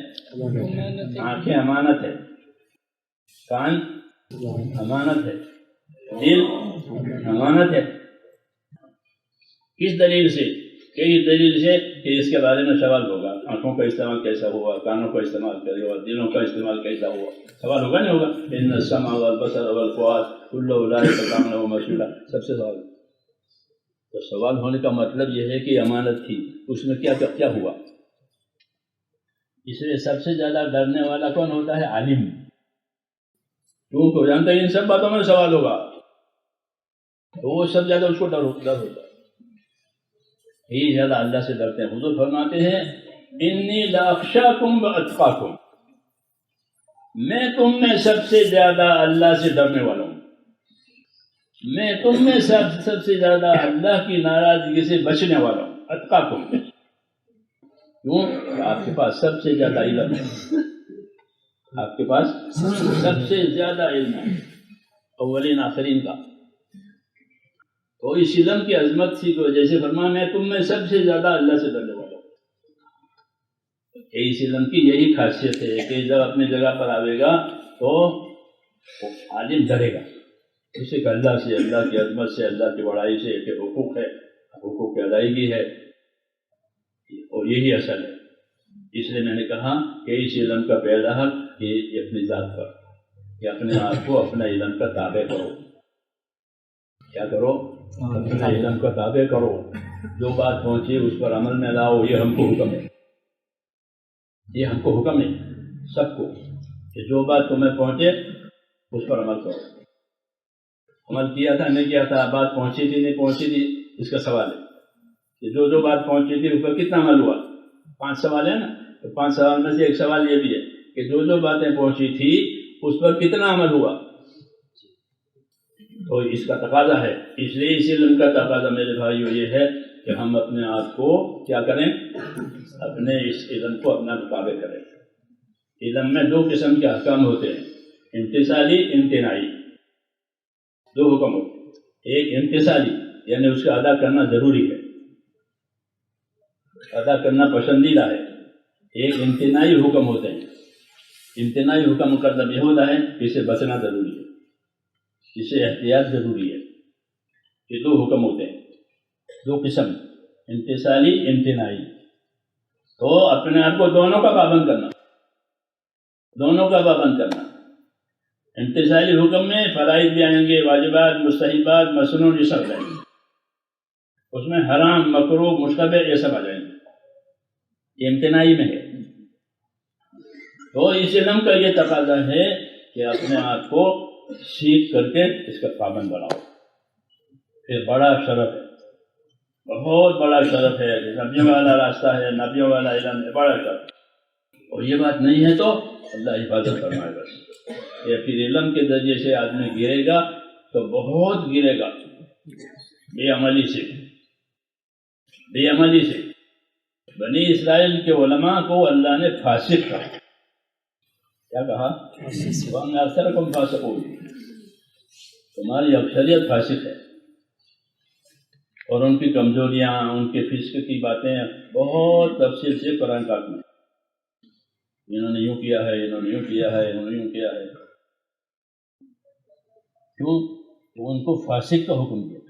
آنکھیں امانت ہے، کان امانت ہے، دل امانت ہے. کس دلیل سے؟ کئی دلیل سے کہ اس کے بارے میں سوال ہوگا. آنکھوں کا استعمال کیسا ہوا، کانوں کا استعمال کیسا ہوا، دلوں کا استعمال کیسا ہوا، سوال ہوگا نہیں ہوگا؟ ان السمع والبصر والفؤاد کل اولئک کان عنہ مسئولا. سب سے سوال. تو سوال ہونے کا مطلب یہ ہے کہ امانت تھی، اس میں کیا ہوا. اس لیے سب سے زیادہ ڈرنے والا کون ہوتا ہے؟ عالم. کیونکہ جانتا ہے ان سب باتوں میں سوال ہوگا، تو وہ سب زیادہ اس کو ڈر ہوتا ہے. یہی زیادہ اللہ سے ڈرتے ہیں. حضور فرماتے ہیں انی لاخشاکم واتقاکم، میں تم میں سب سے زیادہ اللہ سے ڈرنے والا ہوں. میں تم میں سب سے زیادہ اللہ کی ناراضگی سے بچنے والا ہوں. اتقاکم. کیوں؟ آپ کے پاس سب سے زیادہ علم ہے، آپ کے پاس سب سے زیادہ علم ہے اولین آخرین کا. تو اس علم کی عظمت کی وجہ سے فرمایا میں تم میں سب سے زیادہ اللہ سے ڈرنے والا ہوں. اس علم کی یہی خاصیت ہے کہ جب اپنی جگہ پر آئے گا تو عالم ڈرے گا. اسے کہ اللہ سے، اللہ کی عظمت سے، اللہ کی بڑائی سے کہ حقوق ہے، حقوق کی ادائیگی ہے، اور یہی اصل ہے. اس لیے میں نے کہا کہ اس علم کا پہلا حق یہ اپنی ذات پر، کہ اپنے آپ کو اپنا علم کا تابع کرو. کیا کرو؟ اپنے علم کا تابع کرو. جو بات پہنچی اس پر عمل میں لاؤ. یہ ہم کو حکم ہے، یہ ہم کو حکم ہے سب کو کہ جو بات تمہیں پہنچے اس پر عمل کرو. عمل کیا تھا نہیں کیا تھا، بات پہنچی تھی نہیں پہنچی تھی، اس کا سوال ہے کہ جو بات پہنچی تھی اس پر کتنا عمل ہوا. 5 سوال ہے نا. تو 5 سوال میں سے ایک سوال یہ بھی ہے کہ جو باتیں پہنچی تھی اس پر کتنا عمل ہوا. تو اس کا تقاضا ہے. اس لیے اس علم کا تقاضا میرے بھائیو یہ ہے کہ ہم اپنے آپ کو کیا کریں، اپنے اس علم کو اپنا تابع کریں. علم میں 2 قسم کے احکام ہوتے ہیں، امتثالی، امتناعی. 2 حکم ہوتے ہیں. ایک امتثالی یعنی اس کا ادا کرنا ضروری ہے، ادا کرنا پسندیدہ ہے. ایک امتناعی حکم ہوتے ہیں. امتناعی حکم کا مطلب یہ ہوتا ہے کہ اسے بچنا ضروری ہے، اسے احتیاط ضروری ہے. یہ 2 حکم ہوتے ہیں، 2 قسم، امتثالی، امتناعی. تو اپنے آپ کو دونوں کا پابند کرنا، دونوں کا پابند کرنا. امتثالی حکم میں فرائض بھی آئیں گے، واجبات، مستحبات، مسنون، یہ سب آئیں گے، اس میں حرام، مکروہ، مشتبہ یہ سب آ جائیں گے، یہ امتناعی میں ہے۔ تو اس علم کا یہ تقاضا ہے کہ اپنے آپ کو سیکھ کر کے اس کا پابند بناؤ۔ یہ بڑا شرف ہے، بہت بڑا شرف ہے، نبیوں والا راستہ ہے، نبیوں والا علم ہے، بڑا شرف۔ اور یہ بات نہیں ہے تو اللہ حفاظت فرمائے گا۔ یہ پھر علم کے ذریعے سے آدمی گرے گا تو بہت گرے گا، بے عملی سے، بے عملی سے۔ بنی اسرائیل کے علماء کو اللہ نے فاسق کہا، کیا کہا؟ وَأَنَّ أَكْثَرَكُمْ فَاسِقُونَ، تمہاری اکثریت فاسق ہے۔ اور ان کی کمزوریاں، ان کے فسق کی باتیں بہت تفصیل سے قرآن پاک میں، انہوں نے یوں کیا ہے، انہوں نے یوں کیا ہے، انہوں نے یوں کیا ہے۔ کیوں؟ تو ان کو فاسق کا حکم دیا،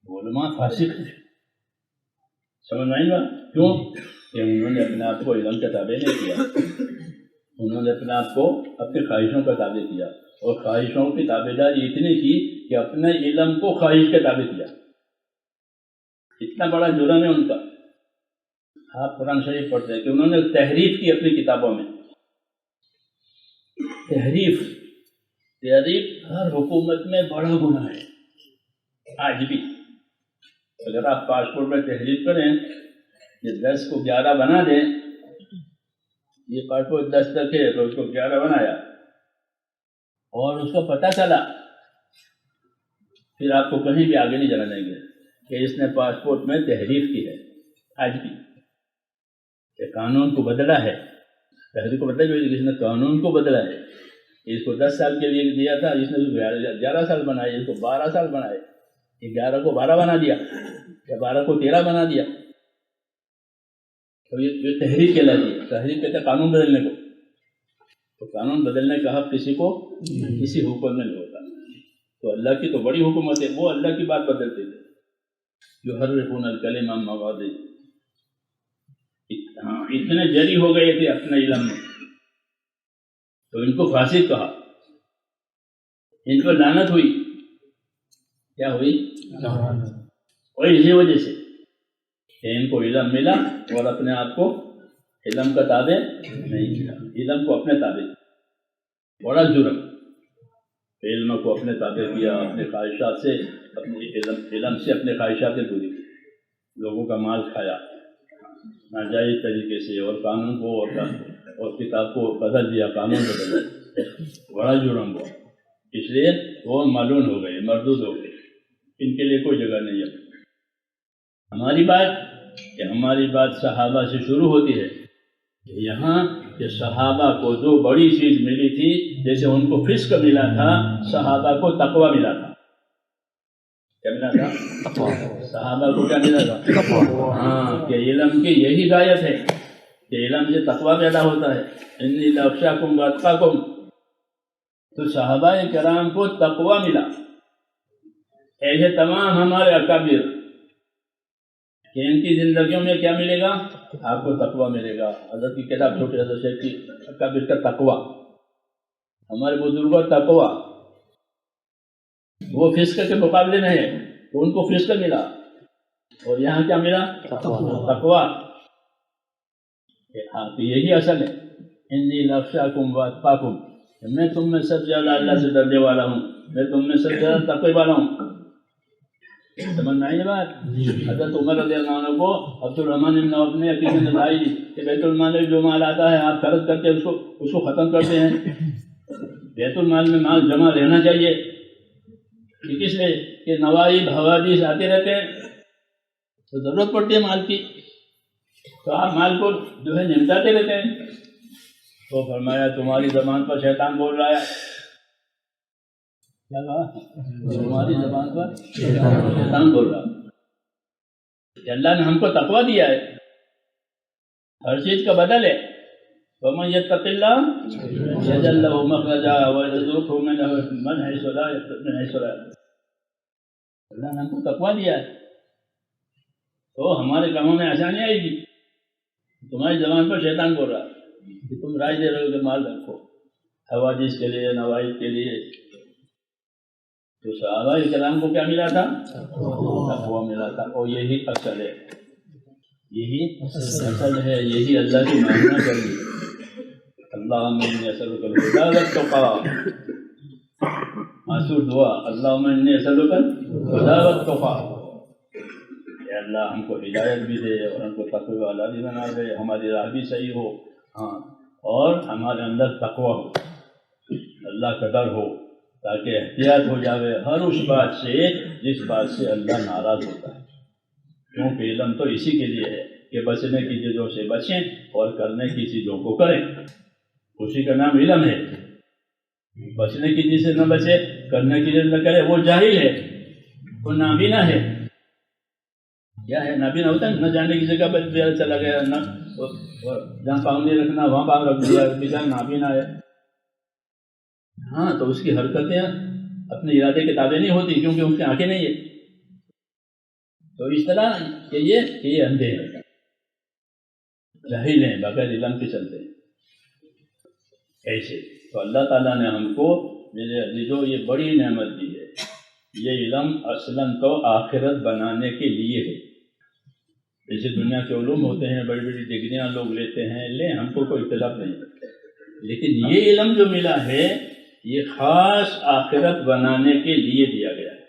علماء فاسق ہیں، سمجھ میں آئی بات؟ کیوں؟ کہ انہوں نے اپنے آپ کو علم کا تابع نہیں کیا، انہوں نے اپنے آپ کو اپنی خواہشوں کا تابع کیا، اور خواہشوں کی تابع داری اتنی کی کہ اپنے علم کو خواہش کے تابع کیا۔ اتنا بڑا جرم ہے ان کا۔ آپ قرآن شریف پڑھتے ہیں کہ انہوں نے تحریف کی اپنی کتابوں میں، تحریف ہر حکومت میں بڑا گناہ ہے، آج بھی۔ اگر آپ پاسپورٹ میں تحریف کریں کہ 10 کو 11 بنا دیں، یہ پاسپورٹ 10 تک ہے تو اس کو 11 بنایا، اور اس کا پتہ چلا، پھر آپ کو کہیں بھی آگے نہیں جانا دیں گے کہ اس نے پاسپورٹ میں تحریف کی ہے۔ آج بھی کہ قانون کو بدلا ہے، تحریف کو بدلا، اس نے قانون کو بدلا ہے۔ اس کو 10 سال کے لیے دیا تھا، اس نے 11 سال بنائے، اس کو 12 سال بنائے، 11 کو 12 بنا دیا، یا 12 کو 13 بنا دیا۔ تو یہ تحریف کہلاتی ہے۔ تحریف کہتے ہیں قانون بدلنے کو، تو قانون بدلنے کا حق کسی کو، کسی حکومت میں نہیں ہوتا۔ تو اللہ کی تو بڑی حکومت ہے، وہ اللہ کی بات بدلتے تھے، یحرفون الکلم عن مواضعہ۔ اتنے جری ہو گئے تھے اپنے علم میں، تو ان کو فاسق کہا، ان کو لعنت ہوئی۔ کیا ہوئی؟ اور اسی وجہ سے کہ ان کو علم ملا اور اپنے آپ کو علم کا تابع نہیں کیا، علم کو اپنے تابع، بڑا جرم۔ علم کو اپنے تابع کیا، اپنے خواہشات سے، اپنے علم سے اپنے خواہشات پوری کی، لوگوں کا مال کھایا ناجائز طریقے سے، اور قانون کو اور کتاب کو بدل دیا، قانون بدل دیا، بڑا جرم ہوا۔ اس لیے وہ معلوم ہو گئے، مردود ہو گئے، ان کے لیے کوئی جگہ نہیں ہے۔ ہماری بات صحابہ سے شروع ہوتی ہے، یہاں کہ صحابہ کو جو بڑی چیز ملی تھی، جیسے ان کو فسق ملا تھا، صحابہ کو تقوی ملا تھا۔ کیا ملا تھا؟ صحابہ کو کیا ملا تھا؟ ہاں، کہ علم کی یہی غایت ہے کہ علم سے تقوی پیدا ہوتا ہے۔ انی لاخشاکم واتقاکم، تو صحابہ کرام کو تقوی ملا۔ ایسے تمام ہمارے اکابر کہ ان کی زندگیوں میں کیا ملے گا؟ آپ کو تقوی ملے گا۔ حضرت کی کتاب چھوٹے حضرت شیخ کی اکابر کا تقوی، ہمارے بزرگوں تقوی، وہ فسق کے مقابلے میں ہے تو ان کو فسق ملا، اور یہاں کیا ملا؟ تقوی۔ ہاں، تو یہی اصل ہے، انی لاخشاکم واتقاکم، میں تم میں سب سے زیادہ اللہ سے ڈرنے والا ہوں، میں تم میں سب سے زیادہ تقوی والا ہوں۔ سمجھ میں آئی یہ بات؟ حضرت عمر رضی اللہ عنہ کو عبد الرحمن بن عوف نے کسی نے بتائی کہ بیت المال میں جو مال آتا ہے آپ خرچ کر کے اس کو ختم کرتے ہیں، بیت المال میں مال جمع رہنا چاہیے، کس لیے کہ نوائب حوادث آتے رہتے ہیں تو ضرورت پڑتی ہے مال کی، تو آپ مال کو جو ہے نمٹاتے رہتے ہیں۔ تو فرمایا تمہاری زبان پر شیطان بول رہا ہے۔ کیا کہا؟ تمہاری زبان پر شیطان بول رہا ہے کہ اللہ نے ہم کو تقوی دیا ہے، ہر چیز کا بدل ہے۔ وَمَن يَتَّقِ اللَّهَ يَجْعَل لَّهُ مَخْرَجًا وَيَرْزُقْهُ مِنْ حَيْثُ لَا يَحْتَسِبُ۔ اللہ نے ہم کو تقوی دیا ہے تو ہمارے کاموں میں آسانی آئے گی۔ تمہاری زبان پر شیطان بول رہا ہے کہ تم رائے دے رہے ہو کہ مال رکھو، حوادث کے لیے، نوائب کے لیے. تو صحابہ کرام کو کیا ملا تھا؟ تقویٰ ملا تھا. اور یہی اصل ہے، یہی اصل ہے، یہی اللہ کی ماننا چاہیے. اللہم انی اسألک الہدی والتقی، معصور دعا، اللہم انی اسألک الہدی والتقی. اے اللہ ہم کو ہدایت بھی دے اور ہم کو تقوی والا بھی بنا دے، ہماری راہ بھی صحیح ہو، ہاں، اور ہمارے اندر تقوی ہو، اللہ کا ڈر ہو، تاکہ احتیاط ہو جاوے ہر اس بات سے جس بات سے اللہ ناراض ہوتا ہے. کیونکہ علم تو اسی کے لیے ہے کہ بچنے کی چیزوں سے بچیں اور کرنے کی چیزوں کو کریں. اسی کا نام علم ہے. بچنے کی چیز سے نہ بچے، کرنے کی چیز نہ کرے، وہ جاہل ہے، وہ نابینا ہے. کیا ہے نابینا؟ ہوتا ہے نہ جانے کی جگہ پر چلا گیا، نہ جہاں پاؤں نہیں رکھنا وہاں پاؤں رکھ دیا، بیچارہ نابینا ہے. ہاں، تو اس کی حرکتیں اپنے ارادے کے تابع نہیں ہوتی، کیونکہ اس کی آنکھیں نہیں ہے. تو اس طرح کہ یہ اندھے ہیں، جاہل ہیں، بغیر علم کے چلتے ہیں. ایسے تو اللہ تعالیٰ نے ہم کو میرے عزیزوں یہ بڑی نعمت دی ہے. یہ علم اصلاً تو آخرت بنانے کے لیے ہے. جیسے دنیا کے علوم ہوتے ہیں، بڑی بڑی ڈگریاں لوگ لیتے ہیں، ہم کو کوئی اختلاف نہیں، لیکن یہ علم جو ملا ہے یہ خاص آخرت بنانے کے لیے دیا گیا ہے.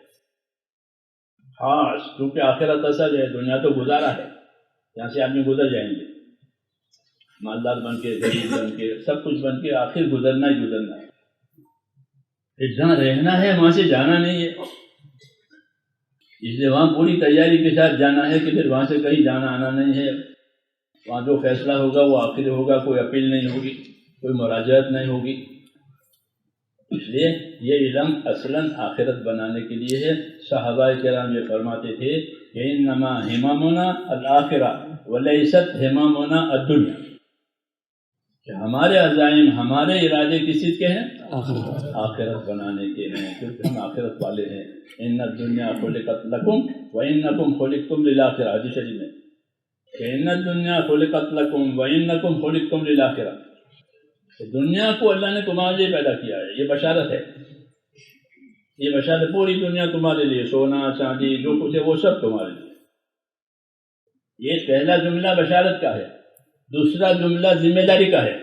خاص، کیونکہ آخرت اصل ہے، دنیا تو گزارا ہے، یہاں سے آدمی گزر جائیں گے، مالدار بن کے، غریب بن کے، سب کچھ بن کے، آخر گزرنا ہی گزرنا ہے. پھر جہاں رہنا ہے وہاں سے جانا نہیں ہے، اس لیے وہاں پوری تیاری کے ساتھ جانا ہے کہ پھر وہاں سے کہیں جانا آنا نہیں ہے. وہاں جو فیصلہ ہوگا وہ آخر ہوگا، کوئی اپیل نہیں ہوگی، کوئی مراجعت نہیں ہوگی. اس لیے یہ علم اصلاً آخرت بنانے کے لیے ہے. صحابہ کرام یہ فرماتے تھے کہ انما ہممنا الآخرہ ولیست ہممنا الدنیا، کہ ہمارے عزائم، ہمارے ارادے کس چیز کے ہیں؟ آخرت بنانے کے ہیں، کیونکہ ہم آخرت والے ہیں. ان الدنیا خلقت لکم وانکم خلقتم للآخرہ، حدیث شریف میں کہ ان الدنیا خلقت لکم وانکم خلقتم للآخرہ. دنیا کو اللہ نے تمہارے لیے پیدا کیا ہے، یہ بشارت ہے. یہ بشارت، پوری دنیا تمہارے لیے، سونا چاندی جو کچھ ہے وہ سب تمہارے لیے. یہ پہلا جملہ بشارت کا ہے. دوسرا جملہ ذمہ داری کا ہے.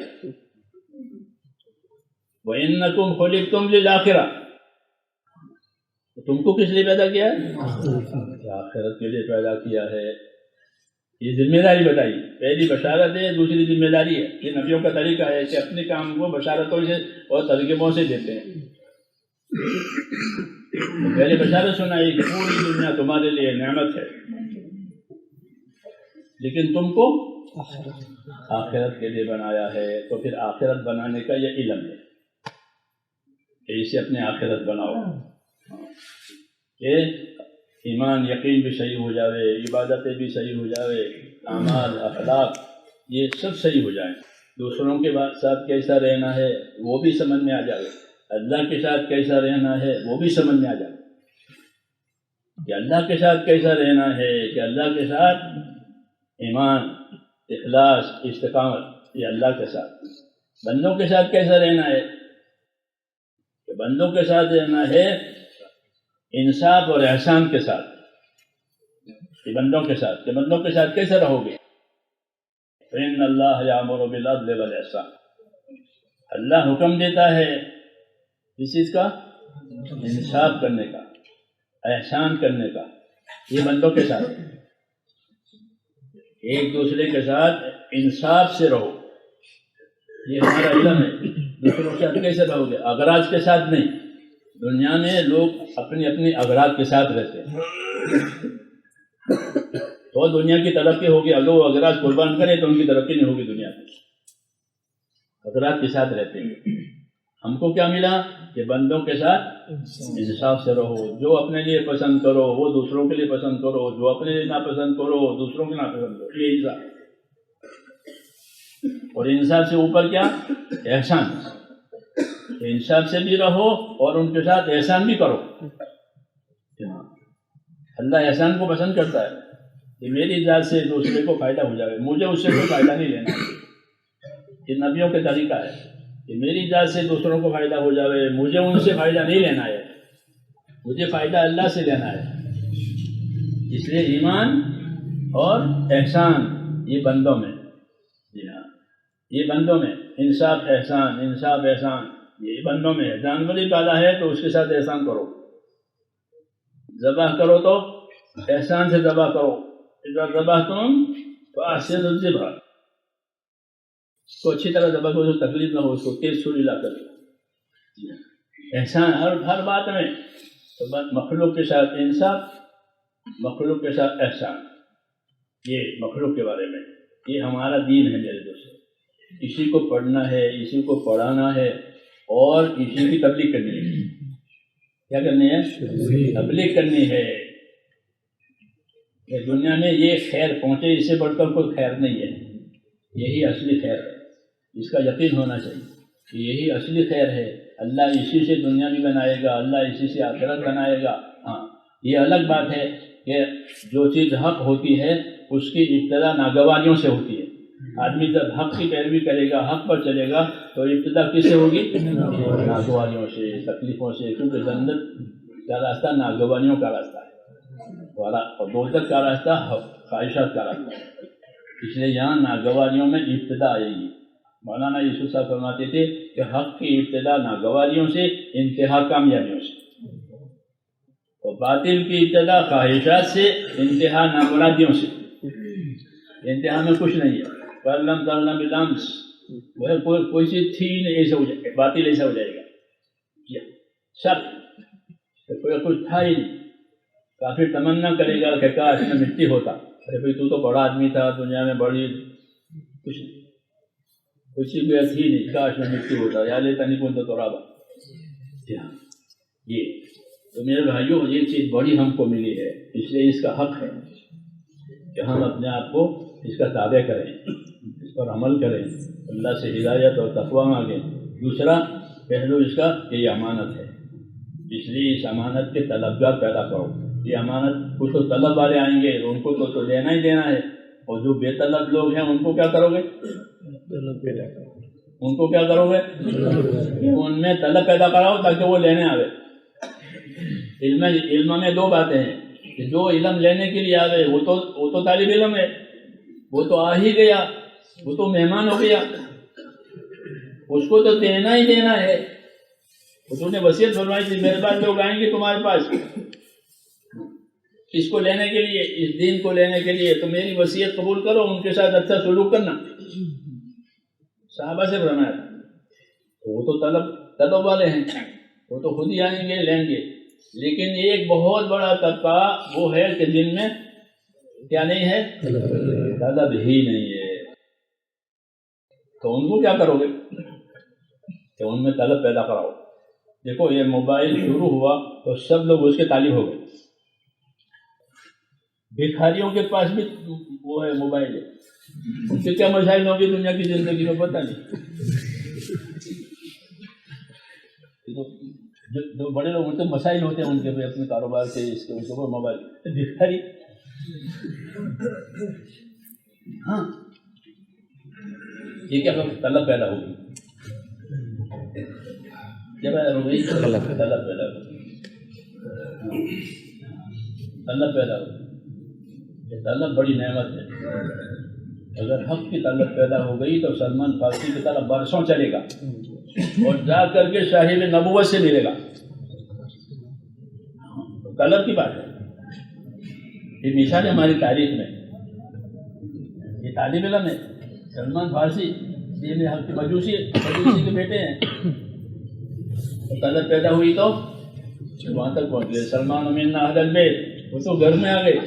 وَإِنَّكُمْ خُلِقْتُمْ لِلْآخِرَةِ، تم کو کس لیے پیدا کیا ہے؟ آخرت کے لیے پیدا کیا ہے. یہ ذمہ داری بتائی، پہلی بشارت ہے، دوسری ذمہ داری ہے. یہ نبیوں کا طریقہ ہے کہ اپنے کام کو بشارتوں سے اور ترغیبوں سے دیتے ہیں. پہلے بشارت سنائی کہ پوری دنیا تمہارے لیے نعمت ہے، لیکن تم کو آخرت کے لیے بنایا ہے. تو پھر آخرت بنانے کا یہ علم ہے کہ اسے اپنے آخرت بناؤ، کہ ایمان یقین بھی صحیح ہو جاوے، عبادتیں بھی صحیح ہو جاوے، اعمال اخلاق یہ سب صحیح ہو جائیں. دوسروں کے ساتھ کیسا رہنا ہے وہ بھی سمجھ میں آ جائے، اللہ کے ساتھ کیسا رہنا ہے وہ بھی سمجھ میں آ جائے. کہ اللہ کے ساتھ کیسا رہنا ہے، کہ اللہ کے ساتھ ایمان، اخلاص، استقامت، یہ اللہ کے ساتھ. بندوں کے ساتھ کیسا رہنا ہے، کہ بندوں کے ساتھ رہنا ہے انصاف اور احسان کے ساتھ. کہ بندوں کے ساتھ، کہ بندوں کے ساتھ کیسے رہو گے؟ فإن اللہ یأمر بالعدل والإحسان، اللہ حکم دیتا ہے اس چیز کا، انصاف کرنے کا، احسان کرنے کا. یہ بندوں کے ساتھ، ایک دوسرے کے ساتھ انصاف سے رہو، یہ ہمارا علم ہے. دوسروں کے ساتھ کیسے رہو گے؟ اغراض کے ساتھ نہیں. دنیا میں لوگ اپنی اپنی اغراض کے ساتھ رہتے ہیں. تو دنیا کی ترقی ہوگی، اگر وہ اغراض قربان کرے تو ان کی ترقی نہیں ہوگی. دنیا میں اغراض کے ساتھ رہتے ہیں. ہم کو کیا ملا؟ کہ بندوں کے ساتھ انصاف سے رہو. جو اپنے لیے پسند کرو وہ دوسروں کے لیے پسند کرو، جو اپنے لیے ناپسند کرو دوسروں کے ناپسند کرو. یہ انصاف. اور انصاف سے اوپر کیا؟ احسان. انصاف سے بھی رہو اور ان کے ساتھ احسان بھی کرو. اللہ احسان کو پسند کرتا ہے کہ میری ذات سے دوسرے کو فائدہ ہو جائے، مجھے اس سے کوئی فائدہ نہیں لینا. یہ نبیوں کے طریقہ ہے کہ میری ذات سے دوسروں کو فائدہ ہو جائے، مجھے ان سے فائدہ نہیں لینا ہے، مجھے فائدہ اللہ سے لینا ہے۔ اس لیے ایمان اور احسان یہ بندوں میں، جی ہاں یہ بندوں میں، انصاف احسان، انصاف احسان یہ بندوں میں ہے۔ جانور پیدا ہے تو اس کے ساتھ احسان کرو، ذبح کرو تو احسان سے ذبح کرو، اذا ذبحتم فاحسنوا الذبح، اس کو اچھی طرح ذبح کرو، تکلیف نہ ہو، اس کو تیز چھری لا کر۔ احسان ہر بات میں، مخلوق کے ساتھ انصاف، مخلوق کے ساتھ احسان، یہ مخلوق کے بارے میں، یہ ہمارا دین ہے میرے دوستوں۔ اسی کو پڑھنا ہے، اسی کو پڑھانا ہے اور اسی کی تبلیغ کرنی ہے۔ کیا کرنی ہے؟ تبلیغ کرنی ہے کہ دنیا میں یہ خیر پہنچے، اس سے بڑھ کر کوئی خیر نہیں ہے، یہی اصلی خیر ہے، اس کا یقین ہونا چاہیے کہ یہی اصلی خیر ہے۔ اللہ اسی سے دنیا بھی بنائے گا، اللہ اسی سے آخرت بنائے گا۔ ہاں یہ الگ بات ہے کہ جو چیز حق ہوتی ہے اس کی ابتدا ناگواریوں سے ہوتی ہے۔ آدمی جب حق کی پیروی کرے گا، حق پر چلے گا تو ابتدا کس سے ہوگی؟ ناگواریوں سے، تکلیفوں سے، کیونکہ جنت کا راستہ ناگوانیوں کا راستہ ہے اور دوزخ کا راستہ خواہشات کا راستہ ہے۔ اس لیے یہاں ناگواریوں میں ابتدا آئے گی۔ مولانا یوسف صاحب فرماتے تھے کہ حق کی ابتدا ناگواریوں سے، انتہا کامیابیوں سے، اور باطل کی ابتدا خواہشات سے، انتہا نامرادیوں سے۔ انتہا میں کچھ نہیں ہے، پرلم ترلم بالامس، کوئی چیز تھی نہیں، ایسا ہو جائے گا، باطل ایسا ہو جائے گا سب، کوئی کچھ تھا ہی نہیں۔ کافی تمنا کرے گا کہ کاش میں مٹی ہوتا، ارے بھائی تو بڑا آدمی تھا دنیا میں، بڑی کچھ نہیں، کچھ بھی تھی نہیں، کاش میں مٹی ہوتا، یا لیتا نہیں کون تو رابع۔ یہ تو میرے بھائیوں یہ چیز بڑی ہم کو ملی ہے، اس لیے اس کا حق ہے کہ ہم اپنے آپ کو اس کا تابع کریں، اس پر عمل کریں، اللہ سے ہدایت اور تقویٰ مانگیں۔ دوسرا پہلو اس کا کہ یہ امانت ہے، اس لیے اس امانت کے طلبگار پیدا کرو۔ یہ امانت، کچھ تو طلب والے آئیں گے، ان کو تو لینا ہی دینا ہے، اور جو بے طلب لوگ ہیں ان کو کیا کرو گے؟ ان کو کیا کرو گے؟ ان میں طلب پیدا کراؤ تاکہ وہ لینے آوے۔ علم میں دو باتیں ہیں کہ جو علم لینے کے لیے آوے وہ تو طالب علم ہے، وہ تو آ ہی گیا، وہ تو مہمان ہو گیا، اس کو تو دینا ہی دینا ہے۔ تو نے وصیت فرمائی تھی میرے پاس لوگ آئیں گے تمہارے پاس اس کو لینے کے لیے، اس دین کو لینے کے لیے، تو میری وصیت قبول کرو، ان کے ساتھ اچھا سلوک کرنا۔ صحابہ سے فرمایا تھا، وہ تو طلب والے ہیں، وہ تو خود ہی آئیں گے لیں گے، لیکن ایک بہت بڑا طبقہ وہ ہے کہ جن میں کیا نہیں ہے؟ طلب ہی نہیں ہے، تو ان کو کیا کرو گے؟ کہ ان میں طلب پیدا کراؤ۔ دیکھو یہ موبائل شروع ہوا تو سب لوگ اس کے طالب ہو گئے، بھکاریوں کے پاس بھی وہ ہے موبائل ہے، ان کے کیا مسائل ہوں گے دنیا کی زندگی میں پتہ نہیں۔ جو بڑے لوگ ہوتے ہیں مسائل ہوتے ہیں ان کے اپنے کاروبار کے، اس کے ان کے موبائل، بھکاری ہاں یہ کیا طلب پیدا ہوگی، کیا پیدا ہو گئی؟ طلب پیدا ہوگی، طلب پیدا ہوگی۔ یہ طلب بڑی نعمت ہے، اگر حق کی طلب پیدا ہو گئی تو سلمان فارسی کی طرح برسوں چلے گا اور جا کر کے صاحب نبوت سے ملے گا۔ طلب کی بات ہے، یہ مثال ہے ہماری تاریخ میں، یہ طالب علم ہے سلمان فارسی، یہ حق کی مجوسی کے بیٹے ہیں، طلب پیدا ہوئی تو وہاں تک پہنچ گئے، سلمان منا اہل البیت، وہ تو گھر میں آ گئے۔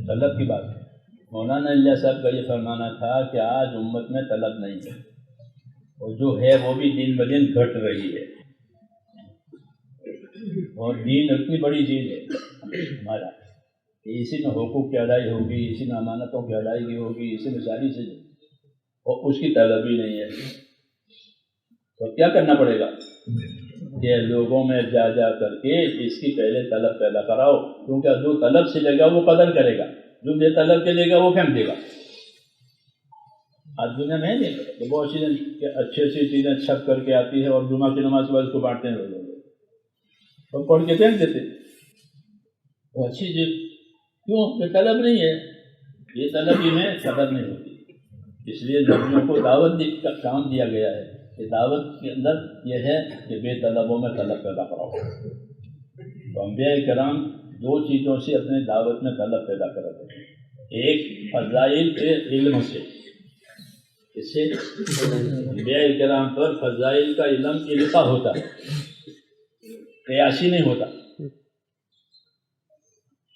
طلب کی بات ہے، مولانا اللہ صاحب کا یہ فرمانا تھا کہ آج امت میں طلب نہیں ہے، اور جو ہے وہ بھی دن بدن گھٹ رہی ہے، اور دین اتنی بڑی چیز ہے ہمارا کہ اسی میں حقوق کی ادائی ہوگی، اسی میں امانتوں کی ادائیگی ہوگی، اسی میں ساری چیزیں، اور اس کی طلب ہی نہیں ہے، تو کیا کرنا پڑے گا کہ لوگوں میں جا کر کے اس کی پہلے طلب پیدا کراؤ، کیونکہ جو طلب سے لے گا وہ قدر کرے گا، جو بے طلب کے لے گا وہ پھینک دے گا۔ آج دنیا میں نہیں کہ بہت سی اچھی اچھی چیزیں چھپ کر کے آتی ہے اور جمعہ کی نماز کے بعد اس کو بانٹتے ہیں لوگ، تو پڑھ کے پھینک دیتے. وہ اچھی چیز کیوں؟ یہ طلب نہیں ہے، یہ طلب ہی میں قدر نہیں ہوتی. اس لیے نبیوں کو دعوت کا کام دیا گیا ہے کہ دعوت کے اندر یہ ہے کہ بے طلبوں میں طلب پیدا کراؤ. تو انبیاء کرام دو چیزوں سے اپنے دعوت میں طلب پیدا کرتے ہیں. ایک فضائل کے علم سے، اس سے انبیاء کرام پر فضائل کا علم القا ہوتا ہے، قیاسی نہیں ہوتا.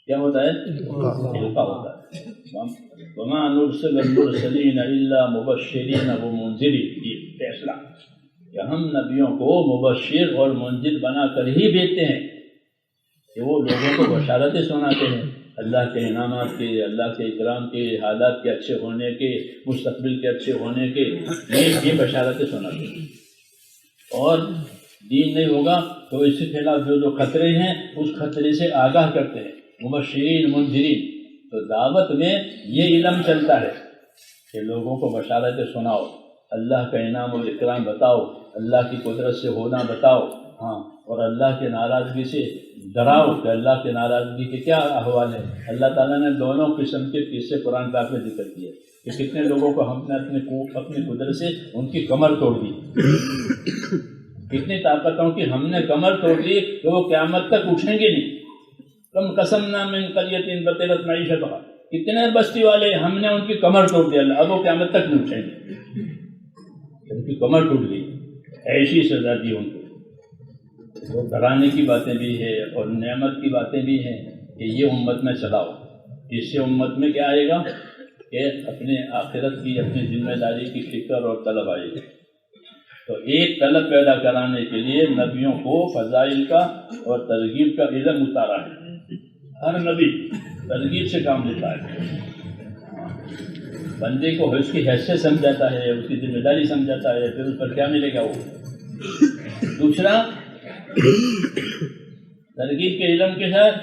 کیا ہوتا ہے؟ القا ہوتا ہے. وما نرسل المرسلین الا مبشرین ومنذرین، یہ فیصلہ کہ ہم نبیوں کو مبشر اور منذر بنا کر ہی بھیجتے ہیں کہ وہ لوگوں کو بشارتیں سناتے ہیں اللہ کے انعامات کے، اللہ کے اکرام کے، حالات کے اچھے ہونے کے، مستقبل کے اچھے ہونے کے، یہ بشارتیں سناتے ہیں. اور دین نہیں ہوگا تو اس کے خلاف جو خطرے ہیں اس خطرے سے آگاہ کرتے ہیں، مبشرین منذرین. تو دعوت میں یہ علم چلتا ہے کہ لوگوں کو بشارتیں سناؤ، اللہ کا انعام و اکرام بتاؤ، اللہ کی قدرت سے ہونا بتاؤ، ہاں، اور اللہ کی ناراضگی سے ڈراؤ کہ اللہ کی ناراضگی کے کیا احوال ہے. اللہ تعالیٰ نے دونوں قسم کے قصے قرآن پاک میں ذکر کیے کہ کتنے لوگوں کو ہم نے اپنی قدرت سے ان کی کمر توڑ دی، کتنی طاقتوں کی ہم نے کمر توڑ دی کہ وہ قیامت تک اٹھیں گے نہیں. کم قسمنا من قریۃ بطرت معیشتھا، کتنے بستی والے ہم نے ان کی کمر توڑ دیا، اب وہ قیامت تک نہیں اٹھیں گے. ان کی کمر ٹوٹ گئی، ایسی سزا دی ان کو. وہ ڈرانے کی باتیں بھی ہے اور نعمت کی باتیں بھی ہیں کہ یہ امت میں چلاؤ. اس سے امت میں کیا آئے گا کہ اپنے آخرت کی، اپنی ذمہ داری کی فکر اور طلب آئے گی. تو ایک طلب پیدا کرانے کے لیے نبیوں کو فضائل کا اور ترغیب کا علم اتارا ہے. ہر نبی ترغیب سے کام لیتا ہے، بندے کو اس کی حیثیت سمجھاتا ہے، اس کی ذمہ داری سمجھاتا ہے، پھر اس پر کیا ملے گا وہ. دوسرا، ترغیب کے علم کے ساتھ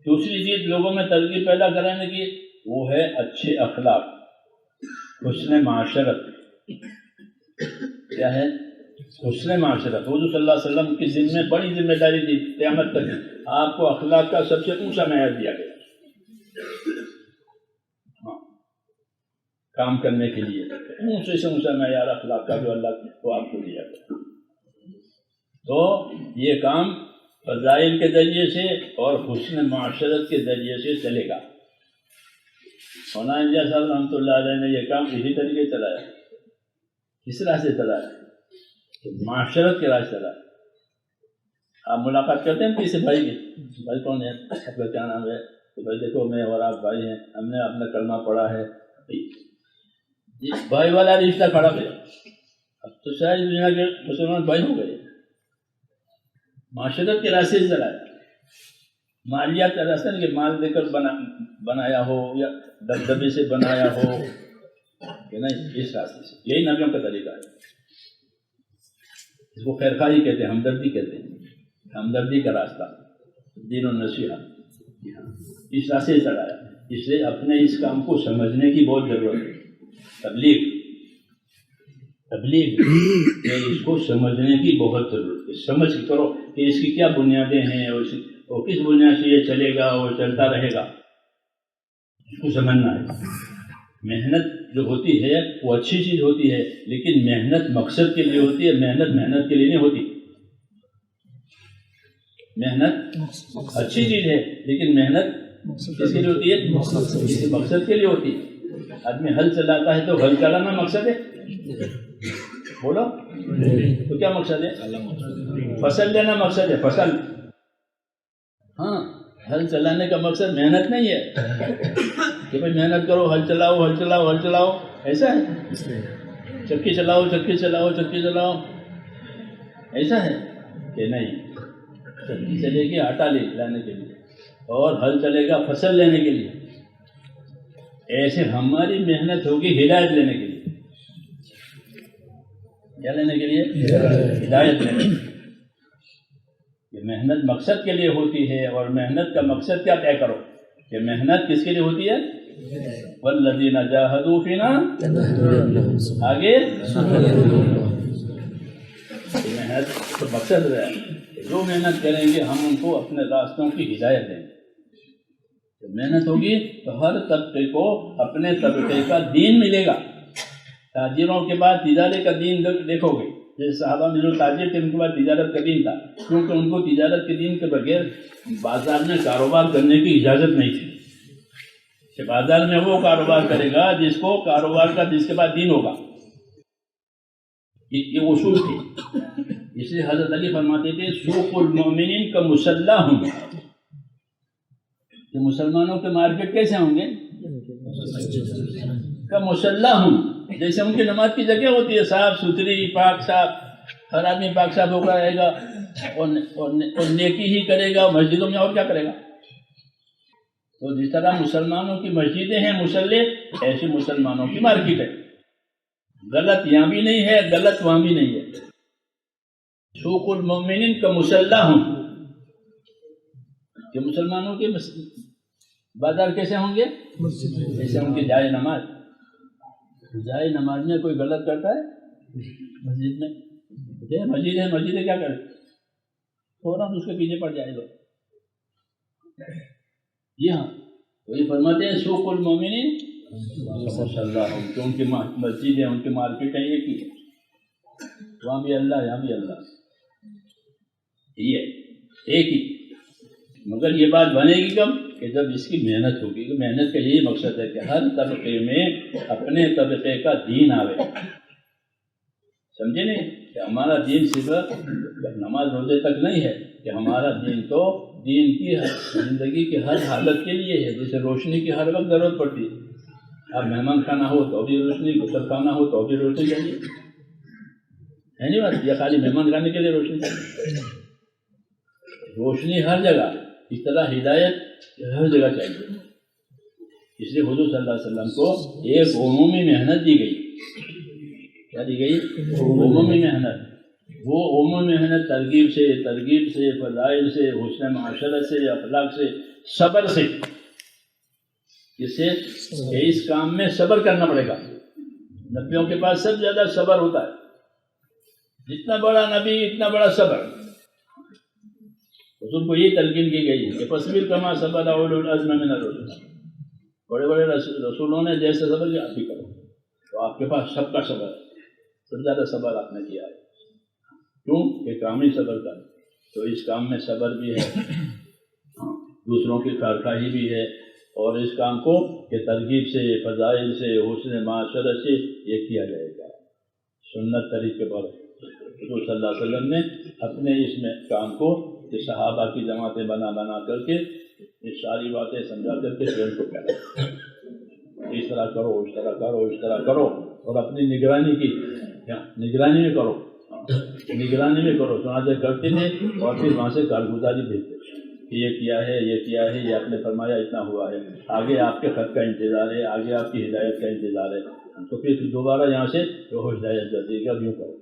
دوسری چیز لوگوں میں ترغیب پیدا کرانے کی وہ ہے اچھے اخلاق، حسن معاشرت. کیا ہے؟ حسن معاشرت. حضور صلی اللہ علیہ وسلم کی ذمہ بڑی ذمہ داری تھی قیامت تک. آپ کو اخلاق کا سب سے اونچا معیار دیا گیا کام کرنے کے لیے، اونچے سے اونچا معیار اخلاق کا جو اللہ کو آپ کو دیا گیا. تو یہ کام فضائل کے ذریعے سے اور حسن معاشرت کے ذریعے سے چلے گا. مولانا انجا صاحب رحمۃ اللہ علیہ نے یہ کام اسی طریقے سے چلایا. کس راہ سے چلایا؟ معاشرت کے راہ سے چلایا. آپ ملاقات کرتے ہیں کسی بھائی کی، بھائی کون ہے، آپ کا کیا نام ہے، تو بھائی دیکھو میں اور آپ بھائی ہیں، ہم نے اپنا کلمہ پڑھا ہے. بھائی والا رشتہ کھڑا گیا، اب تو شاید دنیا کے مسلمان بھائی ہو گئے. معاشرت کے راستے سے چلایا. مالیات کا راستہ نہیں کہ مال دے کر بنایا ہو یا دبدبے سے بنایا ہو، کہ نہیں، اس راستے سے. یہی نبیوں کا طریقہ ہے. اس کو خیرخواہی کہتے ہیں، ہمدردی کہتے ہیں، ہمدردی کا راستہ، دین و نصیحت. اس راستے سے چلایا. اس لیے اپنے اس کام کو سمجھنے کی بہت ضرورت ہے. تبلیغ اس کو سمجھنے کی بہت ضرورت ہے. سمجھ کرو کہ اس کی کیا بنیادیں ہیں اور کس بنیاد سے یہ چلے گا اور چلتا رہے گا. اس کو سمجھنا ہے. محنت جو ہوتی ہے وہ اچھی چیز ہوتی ہے، لیکن محنت مقصد کے لیے ہوتی ہے. محنت کے لیے نہیں ہوتی. محنت اچھی چیز ہے لیکن محنت کس کے لیے ہوتی ہے؟ کسی مقصد کے لیے ہوتی ہے. آدمی ہل چلاتا ہے تو ہل چلانا مقصد ہے، بولو تو کیا مقصد ہے؟ فصل لینا مقصد ہے. فصل، ہاں، ہل چلانے کا مقصد محنت نہیں ہے کہ بھائی محنت کرو، ہل چلاؤ ہل چلاؤ ہل چلاؤ. ایسا ہے؟ چکی چلاؤ چکی چلاؤ چکی چلاؤ، ایسا ہے کہ نہیں. چکی چلے گی آٹا لانے کے لیے اور ہل چلے گا فصل لینے کے لیے. ایسے ہماری محنت ہوگی ہدایت لینے کے لیے. کیا لینے کے لیے؟ ہدایت لینے کے لیے. یہ محنت مقصد کے لیے ہوتی ہے. اور محنت کا مقصد کیا طے کرو کہ محنت کس کے لیے ہوتی ہے؟ والذین جاہدوا فینا آگے محنت تو مقصد ہے جو محنت کریں گے ہم ان کو اپنے راستوں کی ہدایت دیں گے. جب محنت ہوگی تو ہر طبقے کو اپنے طبقے کا دین ملے گا. تاجروں کے بعد تجارت کا دین دیکھو گے، جیسے صحابہ میں جو تاجر تھے ان کے بعد تجارت کا دین تھا، کیونکہ ان کو تجارت کے دین کے بغیر بازار میں کاروبار کرنے کی اجازت نہیں تھی کہ بازار میں وہ کاروبار کرے گا جس کو کاروبار کا جس کے بعد دین ہوگا. یہ اصول تھی. اس لیے حضرت علی فرماتے تھے سوق المؤمنین کا مسلح ہوں. کہ مسلمانوں کے مارکیٹ کیسے ہوں گے؟ کا مسلح ہوں. جیسے ان کی نماز کی جگہ ہوتی ہے صاف ستھری پاک صاف، ہر آدمی پاک صاف ہو کر رہے گا اور نیکی ہی کرے گا مسجدوں میں، اور کیا کرے گا. تو جس طرح مسلمانوں کی مسجدیں ہیں مسلح، ایسے مسلمانوں کی مارکیٹ ہے. غلط یہاں بھی نہیں ہے، غلط وہاں بھی نہیں ہے. سوق المؤمنین کا مسلح ہوں کہ مسلمانوں کے بازار کیسے ہوں گے؟ جیسے ان کی جائے نماز. میں کوئی غلط کرتا ہے مسجد میں؟ مسجد ہے، مسجد ہے، کیا کرے؟ فوراً اس کے پیچھے پڑ جائے گا. جی ہاں، وہی فرماتے ہیں سوق المؤمنین مسلح ہوں کہ ان کی مسجد ہے، ان کی مارکیٹ ہے ایک ہی ہے. وہاں بھی اللہ، یہاں بھی اللہ، یہ ایک ہی. مگر یہ بات بنے گی کب؟ کہ جب اس کی محنت ہوگی. کہ محنت کا یہی مقصد ہے کہ ہر طبقے میں اپنے طبقے کا دین آوے. سمجھے نہیں کہ ہمارا دین صرف نماز روزے تک نہیں ہے، کہ ہمارا دین تو دین کی زندگی کی ہر حالت کے لیے ہے. جیسے روشنی کی ہر وقت ضرورت پڑتی ہے. اب مہمان خانہ ہو تو بھی روشنی، غسل خانہ ہو تو بھی روشنی چاہیے، ہے نہیں بات؟ یا خالی مہمان خانے کے لیے روشنی چاہیے؟ روشنی ہر جگہ. اس طرح ہدایت ہر جگہ چاہیے. اس لیے حضور صلی اللہ علیہ وسلم کو ایک عمومی محنت دی گئی. کیا دی گئی؟ عمومی محنت. وہ عمومی محنت ترغیب سے فضائل سے، حسن معاشرت سے، اخلاق سے، صبر سے. اس سے کہ اس کام میں صبر کرنا پڑے گا. نبیوں کے پاس سب سے زیادہ صبر ہوتا ہے. جتنا بڑا نبی اتنا بڑا صبر. حضور کو یہ تلقین کی گئی کہ فاصبر کما صبر اولو العزم من الرسل. بڑے بڑے رسولوں نے جیسے صبر کیا آپ بھی کرو. تو آپ کے پاس سب کا صبر ہے، سب سے زیادہ صبر آپ نے کیا ہے. کیوں کہ کام ہی صبر کا ہے. تو اس کام میں صبر بھی ہے، دوسروں کی خیرخواہی بھی ہے، اور اس کام کو کہ ترغیب سے، فضائل سے، حسن معاشرت سے یہ کیا جائے گا سنت طریقے پر. حضور صلی اللہ علیہ وسلم نے اپنے اس میں کام کو کہ صحابہ کی جماعتیں بنا کر کے یہ ساری باتیں سمجھا کر کے پھر ان کو کہا اس طرح کرو، اس طرح کرو، اس طرح کرو. اور اپنی نگرانی میں کرو. چنانچہ کرتے تھے اور پھر وہاں سے کارگزاری بھیجتے کہ یہ کیا ہے، یہ کیا ہے، یہ آپ نے فرمایا اتنا ہوا ہے، آگے آپ کے خط کا انتظار ہے، آگے آپ کی ہدایت کا انتظار ہے. تو پھر دوبارہ یہاں سے وہ ہدایت جاتی ہے کہ اب یوں کرو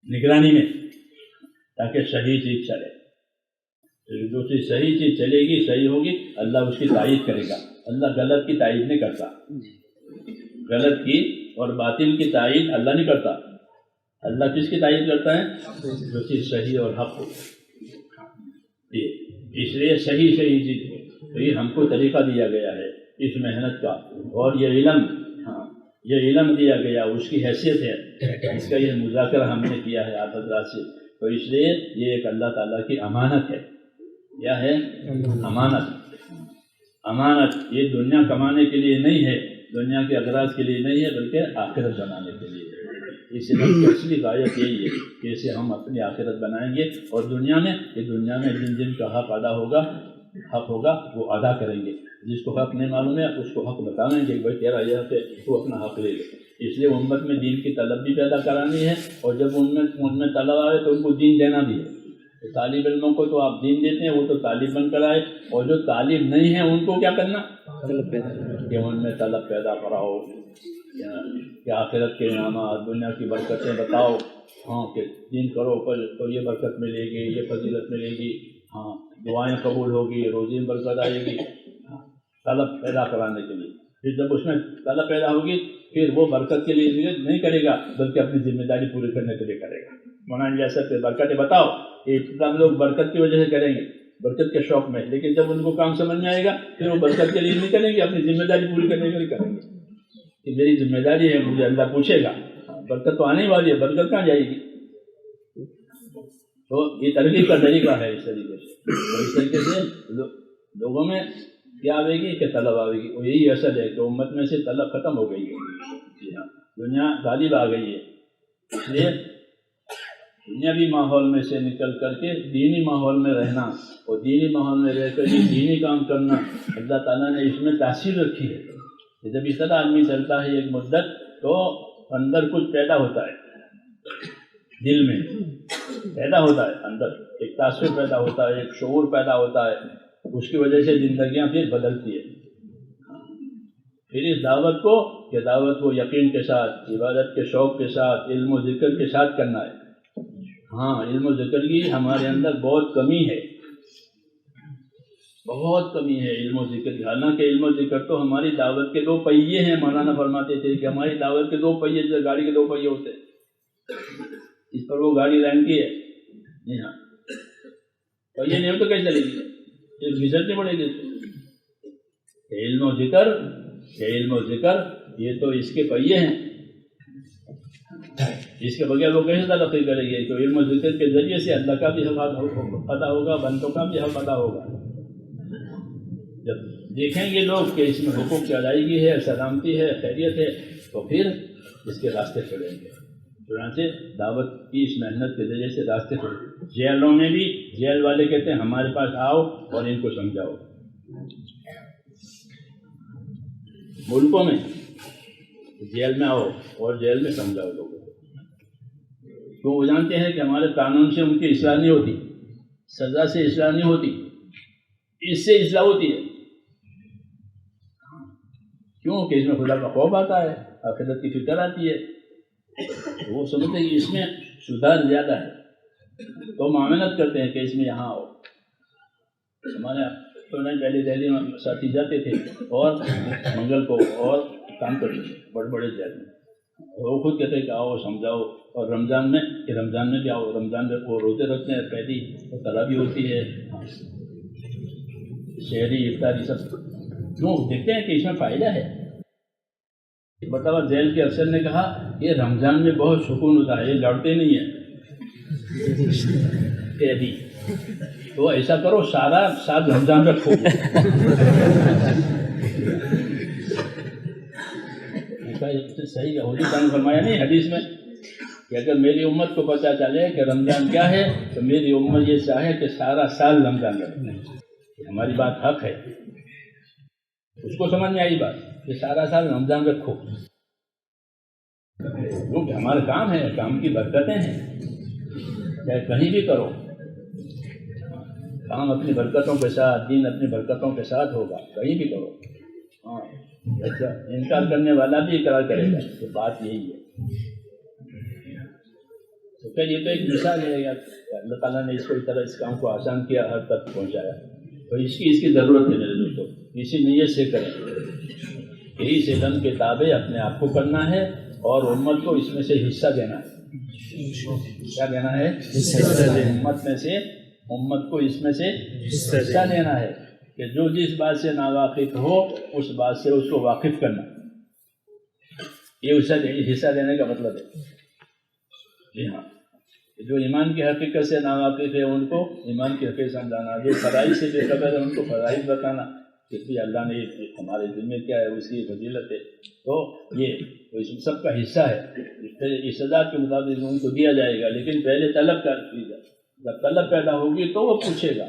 نگرانی میں، تاکہ صحیح چیز چلے. جو چیز صحیح چیز چلے گی، صحیح ہوگی، اللہ اس کی تائید کرے گا. اللہ غلط کی تائید نہیں کرتا. غلط کی اور باطل کی تائید اللہ نہیں کرتا. اللہ کس کی تائید کرتا ہے؟ جو چیز صحیح اور حق ہو. اس لیے صحیح چیز ہو. تو یہ ہم کو طریقہ دیا گیا ہے اس محنت کا، اور یہ علم دیا گیا، اس کی حیثیت ہے. اس کا یہ مذاکرہ ہم نے کیا ہے آپ حضرات سے. تو اس لیے یہ ایک اللہ تعالیٰ کی امانت ہے. کیا ہے؟ امانت. یہ دنیا کمانے کے لیے نہیں ہے، دنیا کے اغراض کے لیے نہیں ہے، بلکہ آخرت بنانے کے لیے. اس لیے اصلی غایت یہی ہے کہ اسے ہم اپنی آخرت بنائیں گے، اور دنیا میں جن کا حق ہوگا وہ ادا کریں گے. جس کو حق نہیں معلوم ہے اس کو حق بتائیں گے، بھائی تیرا یہ حق ہے، تو اپنا حق لے لے. اس لیے امت میں دین کی طلب بھی پیدا کرانی ہے، اور جب ان میں طلب آئے تو ان کو دین دینا بھی ہے. طالب علموں کو تو آپ دین دیتے ہیں، وہ تو طالب بن کر آئے، اور جو طالب نہیں ہیں ان کو کیا کرنا؟ کہ ان میں طلب پیدا کراؤ کہ آخرت کے انعامات، دنیا کی برکتیں بتاؤ. کہ دین کرو تو یہ برکت ملے گی، یہ فضیلت ملے گی، دعائیں قبول ہوگی، روزی میں برکت آئے گی. طلب پیدا کرانے کے لیے. پھر جب اس میں طلب پیدا ہوگی پھر وہ برکت کے لیے نہیں کرے گا بلکہ اپنی ذمہ داری پوری کرنے کے لیے کرے گا. مولانا جیسا کہ برکتیں بتاؤ، یہ لوگ برکت کی وجہ سے کریں گے، برکت کے شوق میں، لیکن جب ان کو کام سمجھ میں آئے گا پھر وہ برکت کے لیے نہیں کریں گے، اپنی ذمہ داری پوری کرنے کے لیے کریں گے کہ میری ذمہ داری ہے، مجھے اللہ پوچھے گا. برکت تو آنے والی ہے، برکت کہاں جائے گی؟ تو یہ ترغیب کا طریقہ ہے. اس طریقے سے اس طریقے سے لوگوں میں کیا آئے گی کہ طلب آئے گی. اور یہی اصل ہے کہ امت میں سے طلب ختم ہو گئی ہے. جی ہاں، دنیا غالب آ گئی ہے. اس لیے دنیاوی ماحول میں سے نکل کر کے دینی ماحول میں رہنا اور دینی ماحول میں رہ کر کے دینی کام کرنا اللہ تعالیٰ نے اس میں تاثیر رکھی ہے. جب اس طرح آدمی چلتا ہے ایک مدت تو اندر کچھ پیدا ہوتا ہے، دل میں پیدا ہوتا ہے، اندر ایک تاثر پیدا ہوتا ہے، ایک شعور پیدا ہوتا ہے. اس کی وجہ سے زندگیاں پھر بدلتی ہے. پھر اس دعوت کو کہ دعوت کو یقین کے ساتھ، عبادت کے شوق کے ساتھ، علم و ذکر کے ساتھ کرنا ہے. ہاں، علم و ذکر کی ہمارے اندر بہت کمی ہے، بہت کمی ہے علم و ذکر کی. حالانکہ علم و ذکر تو ہماری دعوت کے دو پہیے ہیں. مولانا فرماتے تھے کہ ہماری دعوت کے دو پہیے جیسے گاڑی کے دو پہیے ہوتے ہیں، اس پر وہ گاڑی رہتی ہے. جی ہاں، پہیے نہیں ہو تو کیسے چلے گی؟ ایک گزرنی پڑے گی. علم و ذکر یہ تو اس کے پہیے ہیں، اس کے بغیر وہ کیسے ترقی کرے گی؟ تو علم و ذکر کے ذریعے سے اللہ کا بھی حق ادا ہوگا، بندوں کا بھی حق ادا ہوگا. جب دیکھیں گے لوگ کہ اس میں حقوق کی ادائیگی ہے، سلامتی ہے، خیریت ہے، تو پھر اس کے راستے چلیں گے. چنانچہ دعوت کی اس محنت کے ذریعے سے راستے چلیں. جیلوں میں بھی جیل والے کہتے ہیں ہمارے پاس آؤ اور ان کو سمجھاؤ. ملکوں میں جیل میں آؤ اور جیل میں سمجھاؤ لوگوں کو. تو وہ جانتے ہیں کہ ہمارے قانون سے ان کی اصلاح نہیں ہوتی، سزا سے اصلاح نہیں ہوتی، اس سے اصلاح ہوتی ہے. کیوں کہ اس میں خدا کا خوف آتا ہے، آخرت کی فکر آتی ہے. وہ سمجھتے ہیں کہ اس میں سدھار زیادہ ہے تو معاونت کرتے ہیں کہ اس میں یہاں آؤ. ہمارے پہلے دہلی میں ساتھی جاتے تھے اور منگل کو اور کام کرتے تھے بڑے بڑے جیل میں. وہ خود کہتے ہیں کہ آؤ سمجھاؤ. اور رمضان میں بھی آؤ. رمضان میں وہ روزے رکھتے ہیں، قیدی اور تراویح ہوتی ہے، شہری افطاری سب. کیوں دیکھتے ہیں کہ اس میں فائدہ ہے. بتاوا جیل کے افسر نے کہا یہ رمضان میں بہت سکون ہوتا ہے، یہ لڑتے نہیں ہیں قیدی. تو ایسا کرو سارا سال رمضان رکھو. صحیح ہے، حضور نے فرمایا نہیں حدیث میں کہ اگر میری امت کو پتہ چلے کہ رمضان کیا ہے تو میری امت یہ چاہے کہ سارا سال رمضان رکھے. ہماری بات حق ہے، اس کو سمجھ میں آئی بات کہ سارا سال رمضان رکھو. کیونکہ ہمارا کام ہے، کام کی برکتیں ہیں. چاہے کہیں بھی کرو کام اپنی برکتوں کے ساتھ، دین اپنی برکتوں کے ساتھ ہوگا، کہیں بھی کرو. ہاں، انکار کرنے والا بھی اقرار کرے گا کہ بات یہی ہے. تو پھر یہ تو ایک مثال ہے یار، اللہ تعالیٰ نے اس کو اس طرح اس کام کو آسان کیا، ہر تک پہنچایا. تو اس کی ضرورت ہے میرے دوستوں. اسی نیت سے کریں، یہی سے دم کے تابع اپنے آپ کو کرنا ہے اور امت کو اس میں سے حصہ دینا ہے. کیا دینا ہے؟ امت کو اس میں سے حصہ دینا ہے کہ جو جس بات سے ناواقف ہو اس بات سے اس کو واقف کرنا. یہ حصہ دینے کا مطلب ہے. جی ہاں، جو ایمان کی حقیقت سے ناواقف ہے ان کو ایمان کی حقیقت سمجھانا، جو فرائض سے بے خبر ہے ان کو فرائض بتانا کہ اللہ نے ہمارے دل میں کیا ہے، اس کی فضیلت ہے. تو یہ اس سب کا حصہ ہے. اس سزا کے مطابق ان کو دیا جائے گا، لیکن پہلے طلب کر لیجیے. جب طلب پیدا ہوگی تو وہ پوچھے گا،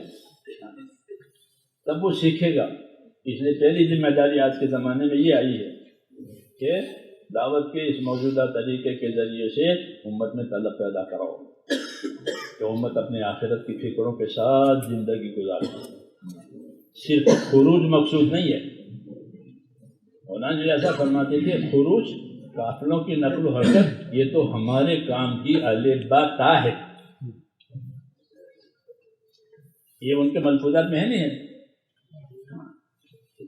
تب وہ سیکھے گا. اس لیے پہلی ذمہ داری آج کے زمانے میں یہ آئی ہے کہ دعوت کے اس موجودہ طریقے کے ذریعے سے امت میں طلب پیدا کراؤ کہ امت اپنے آخرت کی فکروں کے ساتھ زندگی گزارے. صرف خروج مقصود نہیں ہے. مولانا جی ایسا فرماتے تھے خروج، قافلوں کی نقل و حرکت، یہ تو ہمارے کام کی الف تا ہے. یہ ان کے ملفوظات میں ہے نہیں ہے.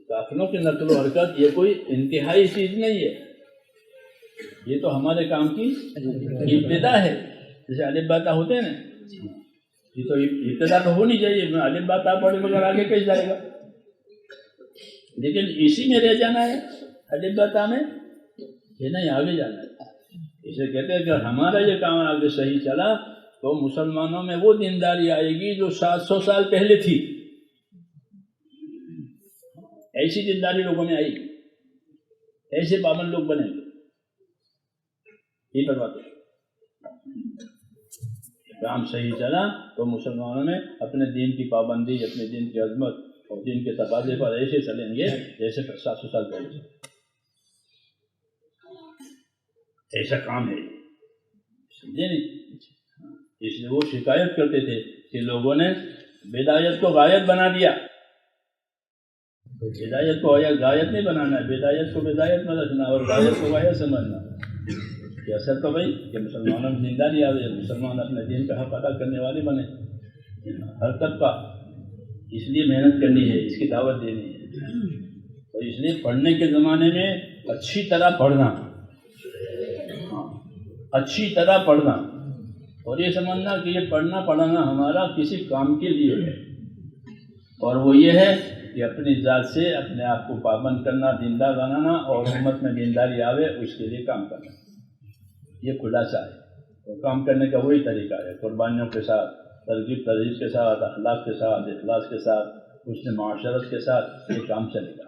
کافروں کی نقل و حرکت یہ کوئی انتہائی چیز نہیں ہے، یہ تو ہمارے کام کی ابتدا ہے. جیسے الف با تا ہوتے ہیں نا، یہ تو ابتدا تو ہونی چاہیے. الف با تا پڑھے مگر آگے کیسے جائے گا؟ لیکن اسی میں رہ جانا ہے، الف با تا میں یہ نہیں، آگے جانا ہے. اسے کہتے ہیں کہ ہمارا یہ کام آگے صحیح چلا تو مسلمانوں میں وہ دینداری آئے گی جو 700 سال پہلے تھی. ایسی دینداری لوگوں میں آئے گی، ایسے پابند لوگ بنیں گے. یہ فرماتے ہیں کام صحیح چلا تو مسلمانوں میں اپنے دین کی پابندی، اپنے دین کی عظمت اور دین کے تقاضے پر ایسے چلیں گے جیسے 700 سال پہلے. ایسا کام ہے، سمجھے نہیں؟ اس لیے وہ شکایت کرتے تھے کہ لوگوں نے بدایت کو غایت بنا دیا. ہدایت کو غایت نہیں بنانا ہے، بدایت کو بدایت میں رکھنا اور غایت کو غایت سمجھنا. کہ اصل تو بھائی کہ مسلمانوں میں دینداری آ گئی، مسلمان اپنے دین کا حق ادا کرنے والے بنے. ہر طبقہ اس لیے محنت کرنی ہے، اس کی دعوت دینی ہے. تو اس لیے پڑھنے کے زمانے میں اچھی طرح پڑھنا، اچھی طرح پڑھنا، اور یہ سمجھنا کہ یہ پڑھنا پڑھانا ہمارا کسی کام کے لیے ہے، اور وہ یہ ہے کہ اپنی ذات سے اپنے آپ کو پابند کرنا، دیندار بنانا، اور امت میں دینداری آوے اس کے لیے کام کرنا. یہ خلاصہ ہے. اور کام کرنے کا وہی طریقہ ہے، قربانیوں کے ساتھ، ترغیب ترہیب کے ساتھ، اخلاق کے ساتھ، اخلاص کے ساتھ، حسن معاشرت کے ساتھ یہ کام چلے گا.